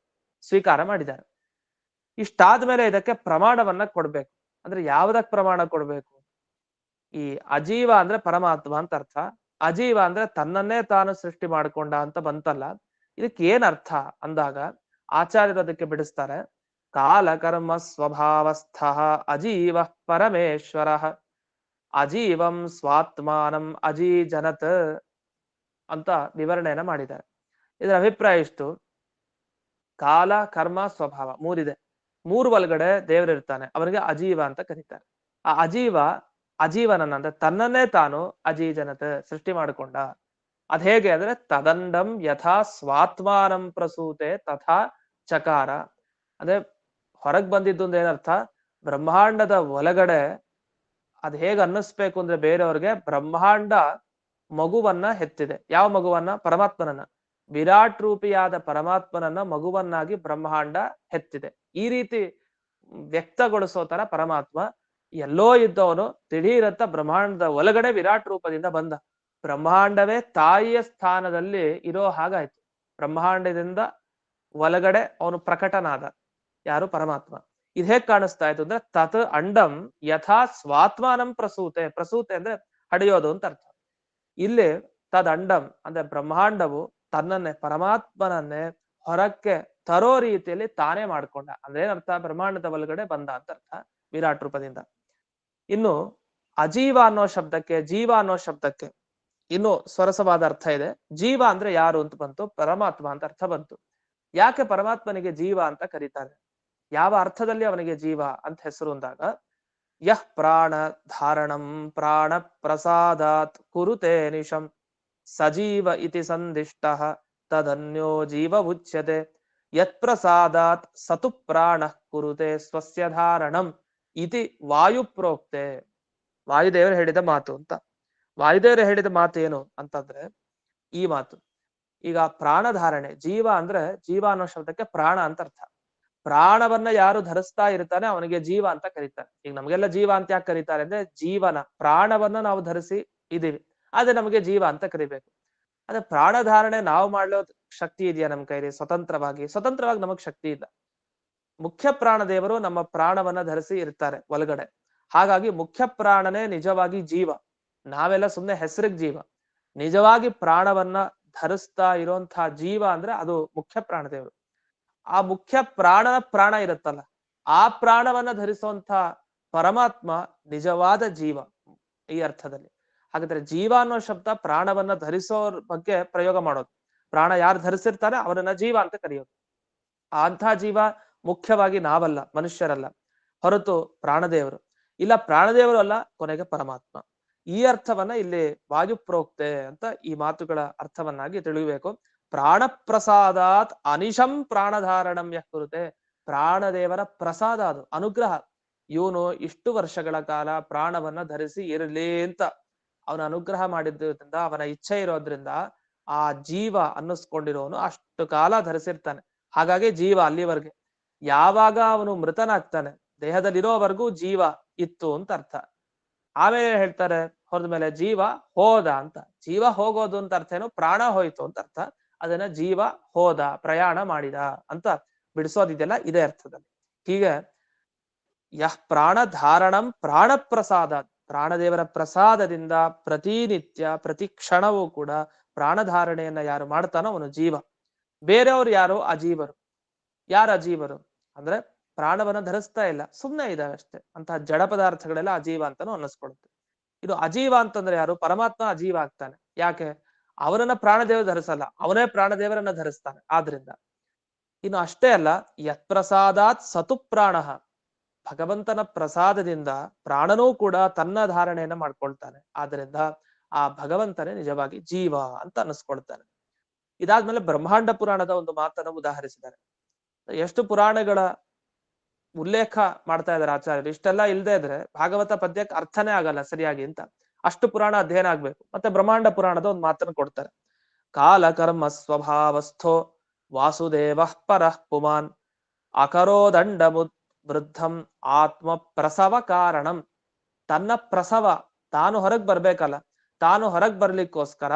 ಸ್ವೀಕಾರ ಮಾಡಿದ್ದಾರೆ. ಇಷ್ಟಾದ್ಮೇಲೆ ಇದಕ್ಕೆ ಪ್ರಮಾಣವನ್ನ ಕೊಡ್ಬೇಕು. ಅಂದ್ರೆ ಯಾವ್ದಕ್ ಪ್ರಮಾಣ ಕೊಡ್ಬೇಕು? ಈ ಅಜೀವ ಅಂದ್ರೆ ಪರಮಾತ್ಮ ಅಂತ ಅರ್ಥ, ಅಜೀವ ಅಂದ್ರೆ ತನ್ನನ್ನೇ ತಾನು ಸೃಷ್ಟಿ ಮಾಡ್ಕೊಂಡ ಅಂತ ಬಂತಲ್ಲ, ಇದಕ್ಕೆ ಏನ್ ಅರ್ಥ ಅಂದಾಗ ಆಚಾರ್ಯರು ಅದಕ್ಕೆ ಬಿಡಿಸ್ತಾರೆ. ಕಾಲ ಕರ್ಮ ಸ್ವಭಾವಸ್ಥ ಅಜೀವ ಪರಮೇಶ್ವರ. ಅಜೀವಂ ಸ್ವಾತ್ಮಾನಂ ಅಜೀಜನತ್ ಅಂತ ವಿವರಣೆಯನ್ನ ಮಾಡಿದ್ದಾರೆ. ಇದರ ಅಭಿಪ್ರಾಯ ಇಷ್ಟು: ಕಾಲ, ಕರ್ಮ, ಸ್ವಭಾವ ಮೂರಿದೆ. ಮೂರು ಒಳಗಡೆ ದೇವರಿರ್ತಾನೆ, ಅವನಿಗೆ ಅಜೀವ ಅಂತ ಕರೀತಾರೆ. ಆ ಅಜೀವನನ್ನ ಅಂದ್ರೆ ತನ್ನನ್ನೇ ತಾನು ಅಜೀಜನತ್ ಸೃಷ್ಟಿ ಮಾಡಿಕೊಂಡ. ಅದ್ ಹೇಗೆ ಅಂದ್ರೆ ತದಂಡಂ ಯಥಾ ಸ್ವಾತ್ಮಾನಂ ಪ್ರಸೂತೆ ತಥಾ ಚಕಾರ. ಅಂದ್ರೆ ಹೊರಗ್ ಬಂದಿದ್ದು ಅಂದ್ರೆ ಏನರ್ಥ, ಬ್ರಹ್ಮಾಂಡದ ಒಳಗಡೆ ಅದ್ ಹೇಗ್ ಅನ್ನಿಸ್ಬೇಕು ಅಂದ್ರೆ ಬೇರೆಯವ್ರಿಗೆ, ಬ್ರಹ್ಮಾಂಡ ಮಗುವನ್ನ ಹೆತ್ತಿದೆ. ಯಾವ ಮಗುವನ್ನ? ಪರಮಾತ್ಮನನ್ನ. ವಿರಾಟ್ ರೂಪಿಯಾದ ಪರಮಾತ್ಮನನ್ನ ಮಗುವನ್ನಾಗಿ ಬ್ರಹ್ಮಾಂಡ ಹೆತ್ತಿದೆ. ಈ ರೀತಿ ವ್ಯಕ್ತಗೊಳಿಸೋ ತರ ಪರಮಾತ್ಮ ಎಲ್ಲೋ ಇದ್ದವನು ದಿಢೀರಂತ ಬ್ರಹ್ಮಾಂಡದ ಒಳಗಡೆ ವಿರಾಟ್ ರೂಪದಿಂದ ಬಂದ. ಬ್ರಹ್ಮಾಂಡವೇ ತಾಯಿಯ ಸ್ಥಾನದಲ್ಲಿ ಇರೋ ಹಾಗಾಯ್ತು. ಬ್ರಹ್ಮಾಂಡದಿಂದ ಒಳಗಡೆ ಅವನು ಪ್ರಕಟನಾದ. ಯಾರು? ಪರಮಾತ್ಮ. ಇದ್ ಹೇಗ್ ಕಾಣಿಸ್ತಾ ಇತ್ತು ಅಂದ್ರೆ ತತ್ ಅಂಡಂ ಯಥಾ ಸ್ವಾತ್ಮಾನಂ ಪ್ರಸೂತೆ. ಪ್ರಸೂತೆ ಅಂದ್ರೆ ಹಡಿಯೋದು ಅಂತ ಅರ್ಥ. ಇಲ್ಲಿ ತದ್ ಅಂಡಂ ಅಂದ್ರೆ ಬ್ರಹ್ಮಾಂಡವು ತನ್ನನ್ನೇ, ಪರಮಾತ್ಮನನ್ನೇ ಹೊರಕ್ಕೆ ತರೋ ರೀತಿಯಲ್ಲಿ ತಾನೇ ಮಾಡ್ಕೊಂಡ. ಅಂದ್ರೆ ಏನರ್ಥ? ಬ್ರಹ್ಮಾಂಡದ ಒಳಗಡೆ ಬಂದ ಅಂತ ಅರ್ಥ ವಿರಾಟ್ ರೂಪದಿಂದ. ಇನ್ನು ಅಜೀವ ಅನ್ನೋ ಶಬ್ದಕ್ಕೆ, ಜೀವ ಅನ್ನೋ ಶಬ್ದಕ್ಕೆ ಇನ್ನು ಸ್ವರಸವಾದ ಅರ್ಥ ಇದೆ. ಜೀವ ಅಂದ್ರೆ ಯಾರು ಅಂತ ಬಂತು, ಪರಮಾತ್ಮ ಅಂತ ಅರ್ಥ ಬಂತು. ಯಾಕೆ ಪರಮಾತ್ಮನಿಗೆ ಜೀವ ಅಂತ ಕರೀತಾರೆ? ಯಾವ ಅರ್ಥದಲ್ಲಿ ಅವನಿಗೆ ಜೀವ ಅಂತ ಹೆಸರು ಅಂದಾಗ, ಯಃ ಪ್ರಾಣ ಧಾರಣಂ ಪ್ರಾಣ ಪ್ರಸಾದಾತ್ ಕುರುತೆ ನಿಶಂ ಸಜೀವ ಇತಿ ಸಂದಿಷ್ಟ ತದನ್ಯೋ ಜೀವ ಉಚ್ಯತೆ ಯತ್ ಪ್ರಸಾದಾತ್ ಸತು ಪ್ರಾಣ ಕುರುತೆ ಸ್ವಸ್ಯ ಧಾರಣಂ ಇತಿ ವಾಯು ಪ್ರೋಕ್ತೆ. ವಾಯುದೇವರು ಹೇಳಿದ ಮಾತು ಅಂತ. ವಾಯುದೇವರು ಹೇಳಿದ ಮಾತು ಏನು ಅಂತಂದ್ರೆ ಈ ಮಾತು. ಈಗ ಪ್ರಾಣಧಾರಣೆ, ಜೀವ ಅಂದ್ರೆ, ಜೀವ ಅನ್ನೋ ಶಬ್ದಕ್ಕೆ ಪ್ರಾಣ ಅಂತ ಅರ್ಥ. ಪ್ರಾಣವನ್ನ ಯಾರು ಧರಿಸ್ತಾ ಇರ್ತಾನೆ ಅವನಿಗೆ ಜೀವ ಅಂತ ಕರೀತಾರೆ. ಈಗ ನಮಗೆಲ್ಲ ಜೀವ ಅಂತ ಯಾಕೆ ಕರೀತಾರೆ ಅಂದ್ರೆ, ಜೀವನ ಪ್ರಾಣವನ್ನ ನಾವು ಧರಿಸಿ ಇದೀವಿ, ಆದ್ರೆ ನಮಗೆ ಜೀವ ಅಂತ ಕರಿಬೇಕು. ಅದೇ ಪ್ರಾಣಧಾರಣೆ ನಾವು ಮಾಡೋ ಶಕ್ತಿ ಇದೆಯಾ ನಮ್ ಕೈಲಿ? ಸ್ವತಂತ್ರವಾಗಿ ನಮಗ್ ಶಕ್ತಿ ಇಲ್ಲ. ಮುಖ್ಯ ಪ್ರಾಣ ದೇವರು ನಮ್ಮ ಪ್ರಾಣವನ್ನ ಧರಿಸಿ ಇರ್ತಾರೆ ಒಳಗಡೆ. ಹಾಗಾಗಿ ಮುಖ್ಯ ಪ್ರಾಣನೇ ನಿಜವಾಗಿ ಜೀವ. ನಾವೆಲ್ಲ ಸುಮ್ನೆ ಹೆಸರಿಗೆ ಜೀವ. ನಿಜವಾಗಿ ಪ್ರಾಣವನ್ನ ಧರಿಸ್ತಾ ಇರುವಂತಹ ಜೀವ ಅಂದ್ರೆ ಅದು ಮುಖ್ಯ ಪ್ರಾಣ ದೇವರು. ಆ ಮುಖ್ಯ ಪ್ರಾಣ ಇರುತ್ತಲ್ಲ, ಆ ಪ್ರಾಣವನ್ನ ಧರಿಸುವಂತ ಪರಮಾತ್ಮ ನಿಜವಾದ ಜೀವ ಈ ಅರ್ಥದಲ್ಲಿ. ಹಾಗಾದ್ರೆ ಜೀವ ಅನ್ನೋ ಶಬ್ದ ಪ್ರಾಣವನ್ನ ಧರಿಸೋರ್ ಬಗ್ಗೆ ಪ್ರಯೋಗ ಮಾಡೋದು. ಪ್ರಾಣ ಯಾರು ಧರಿಸಿರ್ತಾರೆ ಅವರನ್ನ ಜೀವ ಅಂತ ಕರೆಯೋದು. ಅಂತಹ ಜೀವ ಮುಖ್ಯವಾಗಿ ನಾವಲ್ಲ, ಮನುಷ್ಯರಲ್ಲ, ಹೊರತು ಪ್ರಾಣದೇವರು. ಇಲ್ಲ, ಪ್ರಾಣದೇವರು ಅಲ್ಲ, ಕೊನೆಗೆ ಪರಮಾತ್ಮ. ಈ ಅರ್ಥವನ್ನ ಇಲ್ಲಿ ವಾಯು ಪ್ರೋಕ್ತೆ ಅಂತ ಈ ಮಾತುಗಳ ಅರ್ಥವನ್ನಾಗಿ ತಿಳಿಯಬೇಕು. ಪ್ರಾಣ ಪ್ರಸಾದಾತ್ ಅನಿಶಂ ಪ್ರಾಣಧಾರಣಂ ಯಃ ಕುರುತೆ. ಪ್ರಾಣದೇವರ ಪ್ರಸಾದ, ಅದು ಅನುಗ್ರಹ. ಇವನು ಇಷ್ಟು ವರ್ಷಗಳ ಕಾಲ ಪ್ರಾಣವನ್ನ ಧರಿಸಿ ಇರಲಿ ಅಂತ ಅವನ ಅನುಗ್ರಹ ಮಾಡಿದ್ರಿಂದ, ಅವನ ಇಚ್ಛೆ ಇರೋದ್ರಿಂದ ಆ ಜೀವ ಅನ್ನಿಸ್ಕೊಂಡಿರೋನು ಅಷ್ಟು ಕಾಲ ಧರಿಸಿರ್ತಾನೆ. ಹಾಗಾಗಿ ಜೀವ ಅಲ್ಲಿವರೆಗೆ. ಯಾವಾಗ ಅವನು ಮೃತನಾಗ್ತಾನೆ, ದೇಹದಲ್ಲಿರೋವರೆಗೂ ಜೀವ ಇತ್ತು ಅಂತ ಅರ್ಥ. ಆಮೇಲೆ ಹೇಳ್ತಾರೆ ಹೊರದ ಮೇಲೆ ಜೀವ ಹೋದ ಅಂತ. ಜೀವ ಹೋಗೋದು ಅಂತ ಅರ್ಥ ಏನು? ಪ್ರಾಣ ಹೋಯ್ತು ಅಂತ ಅರ್ಥ. ಅದನ್ನ ಜೀವ ಹೋದ, ಪ್ರಯಾಣ ಮಾಡಿದ ಅಂತ ಬಿಡಿಸೋದಿದೆಯಲ್ಲ, ಇದೇ ಅರ್ಥದಲ್ಲಿ. ಹೀಗೆ ಯಃ ಪ್ರಾಣ ಧಾರಣಂ ಪ್ರಾಣ ಪ್ರಸಾದ, ಪ್ರಾಣದೇವರ ಪ್ರಸಾದದಿಂದ ಪ್ರತಿನಿತ್ಯ ಪ್ರತಿ ಕ್ಷಣವೂ ಕೂಡ ಪ್ರಾಣಧಾರಣೆಯನ್ನ ಯಾರು ಮಾಡ್ತಾನೋ ಅವನು ಜೀವ. ಬೇರೆಯವರು ಯಾರು? ಅಜೀವರು. ಯಾರು ಅಜೀವರು ಅಂದ್ರೆ ಪ್ರಾಣವನ್ನ ಧರಿಸ್ತಾ ಇಲ್ಲ, ಸುಮ್ನೆ ಇದಾವೆ ಅಷ್ಟೇ. ಅಂತಹ ಜಡ ಪದಾರ್ಥಗಳೆಲ್ಲ ಅಜೀವ ಅಂತಾನು ಅನ್ನಿಸ್ಕೊಳುತ್ತೆ. ಇದು ಅಜೀವ ಅಂತಂದ್ರೆ ಯಾರು? ಪರಮಾತ್ಮ ಅಜೀವ ಆಗ್ತಾನೆ. ಯಾಕೆ? ಅವನನ್ನ ಪ್ರಾಣದೇವರು ಧರಿಸಲ್ಲ, ಅವನೇ ಪ್ರಾಣದೇವರನ್ನ ಧರಿಸ್ತಾನೆ. ಆದ್ರಿಂದ ಇನ್ನು ಅಷ್ಟೇ ಅಲ್ಲ, ಯತ್ ಪ್ರಸಾದಾತ್ ಸತು ಪ್ರಾಣ. ಭಗವಂತನ ಪ್ರಸಾದದಿಂದ ಪ್ರಾಣನೂ ಕೂಡ ತನ್ನ ಧಾರಣೆಯನ್ನ ಮಾಡ್ಕೊಳ್ತಾನೆ. ಆದ್ರಿಂದ ಆ ಭಗವಂತನೇ ನಿಜವಾಗಿ ಜೀವ ಅಂತ ಅನ್ನಿಸ್ಕೊಳ್ತಾನೆ. ಇದಾದ್ಮೇಲೆ ಬ್ರಹ್ಮಾಂಡ ಪುರಾಣದ ಒಂದು ಮಾತನ್ನು ಉದಾಹರಿಸಿದ್ದಾರೆ. ಎಷ್ಟು ಪುರಾಣಗಳ ಉಲ್ಲೇಖ ಮಾಡ್ತಾ ಇದ್ದಾರೆ ಆಚಾರ್ಯರು. ಇಷ್ಟೆಲ್ಲ ಇಲ್ಲದೆ ಇದ್ರೆ ಭಾಗವತ ಪದ್ಯಕ್ಕೆ ಅರ್ಥನೇ ಆಗಲ್ಲ ಸರಿಯಾಗಿ ಅಂತ. ಅಷ್ಟು ಪುರಾಣ ಅಧ್ಯಯನ ಆಗ್ಬೇಕು. ಮತ್ತೆ ಬ್ರಹ್ಮಾಂಡ ಪುರಾಣದ ಒಂದು ಮಾತನ್ನು ಕೊಡ್ತಾರೆ. ಕಾಲ ಕರ್ಮ ಸ್ವಭಾವಸ್ಥೋ ವಾಸುದೇವ ಪರಃ ಪುಮಾನ್ ಅಕರೋದಂಡ ವೃದ್ಧಂ ಆತ್ಮ ಪ್ರಸವ ಕಾರಣಂ. ತನ್ನ ಪ್ರಸವ, ತಾನು ಹೊರಗ್ ಬರ್ಬೇಕಲ್ಲ, ತಾನು ಹೊರಗ್ ಬರ್ಲಿಕ್ಕೋಸ್ಕರ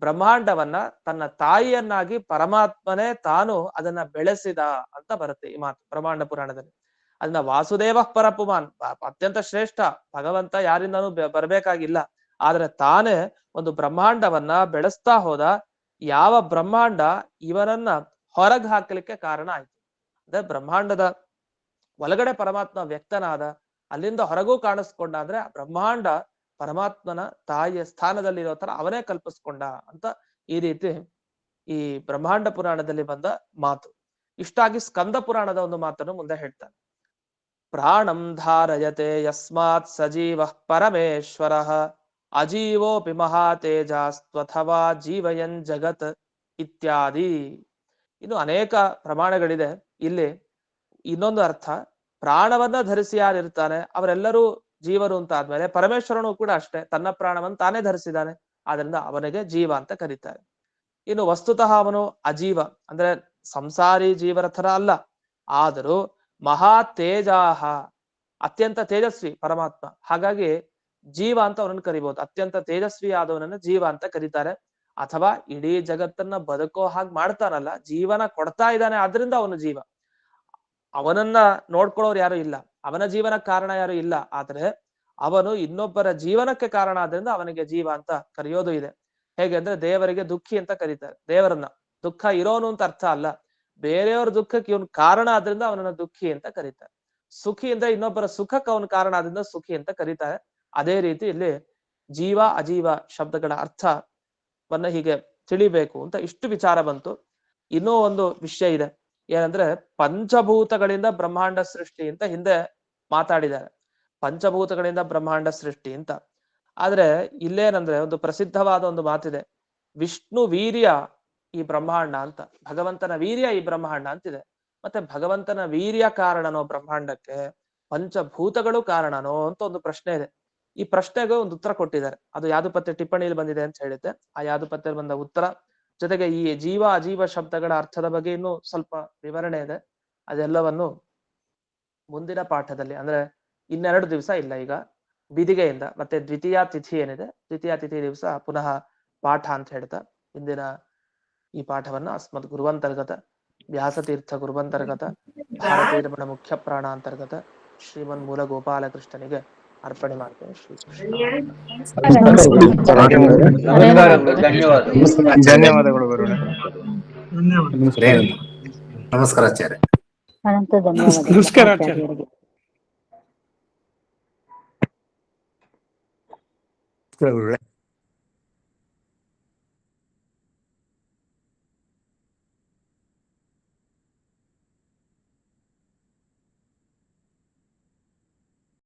ಬ್ರಹ್ಮಾಂಡವನ್ನ ತನ್ನ ತಾಯಿಯನ್ನಾಗಿ ಪರಮಾತ್ಮನೇ ತಾನು ಅದನ್ನ ಬೆಳೆಸಿದ ಅಂತ ಬರುತ್ತೆ ಈ ಮಾತು ಬ್ರಹ್ಮಾಂಡ ಪುರಾಣದಲ್ಲಿ. ಅದನ್ನ ವಾಸುದೇವ ಪರಪುಮಾನ್, ಅತ್ಯಂತ ಶ್ರೇಷ್ಠ ಭಗವಂತ, ಯಾರಿಂದನೂ ಬರ್ಬೇಕಾಗಿಲ್ಲ. ಆದ್ರೆ ತಾನೇ ಒಂದು ಬ್ರಹ್ಮಾಂಡವನ್ನ ಬೆಳೆಸ್ತಾ ಹೋದ. ಯಾವ ಬ್ರಹ್ಮಾಂಡ ಇವನನ್ನ ಹೊರಗ್ ಹಾಕಲಿಕ್ಕೆ ಕಾರಣ ಆಯ್ತು. ಅಂದ್ರೆ ಬ್ರಹ್ಮಾಂಡದ ಒಳಗಡೆ ಪರಮಾತ್ಮ ವ್ಯಕ್ತನಾದ, ಅಲ್ಲಿಂದ ಹೊರಗೂ ಕಾಣಿಸ್ಕೊಂಡ. ಅಂದ್ರೆ ಬ್ರಹ್ಮಾಂಡ ಪರಮಾತ್ಮನ ತಾಯಿಯ ಸ್ಥಾನದಲ್ಲಿರೋ ತರ ಅವನೇ ಕಲ್ಪಿಸ್ಕೊಂಡ ಅಂತ ಈ ರೀತಿ ಈ ಬ್ರಹ್ಮಾಂಡ ಪುರಾಣದಲ್ಲಿ ಬಂದ ಮಾತು. ಇಷ್ಟಾಗಿ ಸ್ಕಂದ ಪುರಾಣದ ಒಂದು ಮಾತನ್ನು ಮುಂದೆ ಹೇಳ್ತಾನೆ. ಪ್ರಾಣಂ ಧಾರಯತೆ ಯಸ್ಮಾತ್ ಸಜೀವ ಪರಮೇಶ್ವರ ಅಜೀವೋಪಿ ಮಹಾತೇಜಸ್ತ್ವಥವಾ ಜೀವಯನ್ ಜಗತ್ ಇತ್ಯಾದಿ. ಇನ್ನು ಅನೇಕ ಪ್ರಮಾಣಗಳಿದೆ. ಇಲ್ಲಿ ಇನ್ನೊಂದು ಅರ್ಥ, ಪ್ರಾಣವನ್ನ ಧರಿಸಿ ಯಾರಿರ್ತಾನೆ ಅವರೆಲ್ಲರೂ ಜೀವರು ಅಂತ ಆದ್ಮೇಲೆ ಪರಮೇಶ್ವರನು ಕೂಡ ಅಷ್ಟೇ ತನ್ನ ಪ್ರಾಣವನ್ನು ತಾನೇ ಧರಿಸಿದ್ದಾನೆ, ಆದ್ರಿಂದ ಅವನಿಗೆ ಜೀವ ಅಂತ ಕರೀತಾರೆ. ಇನ್ನು ವಸ್ತುತಃ ಅವನು ಅಜೀವ ಅಂದ್ರೆ ಸಂಸಾರಿ ಜೀವರ ತರ ಅಲ್ಲ, ಆದರೂ ಮಹಾ ತೇಜಾಹ ಅತ್ಯಂತ ತೇಜಸ್ವಿ ಪರಮಾತ್ಮ, ಹಾಗಾಗಿ ಜೀವ ಅಂತ ಅವನನ್ನು ಕರಿಬಹುದು. ಅತ್ಯಂತ ತೇಜಸ್ವಿ ಆದವನನ್ನ ಜೀವ ಅಂತ ಕರೀತಾರೆ. ಅಥವಾ ಇಡೀ ಜಗತ್ತನ್ನ ಬದುಕೋ ಹಾಗೆ ಮಾಡ್ತಾನಲ್ಲ, ಜೀವನ ಕೊಡ್ತಾ ಇದ್ದಾನೆ, ಆದ್ರಿಂದ ಅವನು ಜೀವ. ಅವನನ್ನ ನೋಡ್ಕೊಳ್ಳೋರು ಯಾರು ಇಲ್ಲ, ಅವನ ಜೀವನ ಕಾರಣ ಯಾರು ಇಲ್ಲ, ಆದ್ರೆ ಅವನು ಇನ್ನೊಬ್ಬರ ಜೀವನಕ್ಕೆ ಕಾರಣ ಆದ್ರಿಂದ ಅವನಿಗೆ ಜೀವ ಅಂತ ಕರೆಯೋದು ಇದೆ. ಹೇಗೆ ಅಂದ್ರೆ ದೇವರಿಗೆ ದುಃಖಿ ಅಂತ ಕರೀತಾರೆ. ದೇವರನ್ನ ದುಃಖ ಇರೋನು ಅಂತ ಅರ್ಥ ಅಲ್ಲ, ಬೇರೆಯವ್ರ ದುಃಖಕ್ಕೆ ಇವನು ಕಾರಣ ಆದ್ರಿಂದ ಅವನನ್ನ ದುಃಖಿ ಅಂತ ಕರೀತಾರೆ. ಸುಖಿ ಅಂದ್ರೆ ಇನ್ನೊಬ್ಬರ ಸುಖಕ್ಕೆ ಅವನ ಕಾರಣ ಆದ್ರಿಂದ ಸುಖಿ ಅಂತ ಕರೀತಾರೆ. ಅದೇ ರೀತಿ ಇಲ್ಲಿ ಜೀವ ಅಜೀವ ಶಬ್ದಗಳ ಅರ್ಥವನ್ನ ಹೀಗೆ ತಿಳಿಬೇಕು ಅಂತ ಇಷ್ಟು ವಿಚಾರ ಬಂತು. ಇನ್ನೂ ಒಂದು ವಿಷಯ ಇದೆ, ಏನಂದ್ರೆ ಪಂಚಭೂತಗಳಿಂದ ಬ್ರಹ್ಮಾಂಡ ಸೃಷ್ಟಿ ಅಂತ ಹಿಂದೆ ಮಾತಾಡಿದ್ದಾರೆ. ಪಂಚಭೂತಗಳಿಂದ ಬ್ರಹ್ಮಾಂಡ ಸೃಷ್ಟಿ ಅಂತ. ಆದ್ರೆ ಇಲ್ಲೇನಂದ್ರೆ ಒಂದು ಪ್ರಸಿದ್ಧವಾದ ಒಂದು ಮಾತಿದೆ, ವಿಷ್ಣು ವೀರ್ಯ ಈ ಬ್ರಹ್ಮಾಂಡ ಅಂತ, ಭಗವಂತನ ವೀರ್ಯ ಈ ಬ್ರಹ್ಮಾಂಡ ಅಂತಿದೆ. ಮತ್ತೆ ಭಗವಂತನ ವೀರ್ಯ ಕಾರಣನೋ ಬ್ರಹ್ಮಾಂಡಕ್ಕೆ, ಪಂಚಭೂತಗಳು ಕಾರಣನೋ ಅಂತ ಒಂದು ಪ್ರಶ್ನೆ ಇದೆ. ಈ ಪ್ರಶ್ನೆಗೆ ಒಂದು ಉತ್ತರ ಕೊಟ್ಟಿದ್ದಾರೆ, ಅದು ಯಾದುಪತ್ಯ ಟಿಪ್ಪಣಿಯಲ್ಲಿ ಬಂದಿದೆ ಅಂತ ಹೇಳಿದ್ದೆ. ಆ ಯಾದುಪತ್ಯದಲ್ಲಿ ಬಂದ ಉತ್ತರ ಜೊತೆಗೆ ಈ ಜೀವ ಅಜೀವ ಶಬ್ದಗಳ ಅರ್ಥದ ಬಗ್ಗೆ ಇನ್ನೂ ಸ್ವಲ್ಪ ವಿವರಣೆ ಇದೆ. ಅದೆಲ್ಲವನ್ನು ಮುಂದಿನ ಪಾಠದಲ್ಲಿ, ಅಂದ್ರೆ 2 ದಿವಸ ಇಲ್ಲ, ಈಗ ಬಿದಿಗೆಯಿಂದ ಮತ್ತೆ ದ್ವಿತೀಯ ತಿಥಿ ಏನಿದೆ, ದ್ವಿತೀಯ ತಿಥಿ ದಿವಸ ಪುನಃ ಪಾಠ ಅಂತ ಹೇಳ್ತಾ ಇಂದಿನ ಈ ಪಾಠವನ್ನ ಅಸ್ಮದ್ ಗುರುವಂತರ್ಗತ ವ್ಯಾಸತೀರ್ಥ ಗುರುವಂತರ್ಗತ ಭಾರತೀಯ ರಮಣ ಮುಖ್ಯ ಪ್ರಾಣ ಅಂತರ್ಗತ ಶ್ರೀಮನ್ ಮೂಲ ಗೋಪಾಲಕೃಷ್ಣನಿಗೆ ಅರ್ಪಣೆ ಮಾಡ್ತೇನೆ. ಧನ್ಯವಾದಗಳು ಗುರುಗಳೇ. ನಮಸ್ಕಾರ ಆಚಾರ್ಯ. ಅನಂತ ಧನ್ಯವಾದಗಳು ನಮಸ್ಕಾರ ಆಚಾರ್ಯ. ಆಚಾರ್ಯರಿಗೆ. ಗುರುಗಳೇ.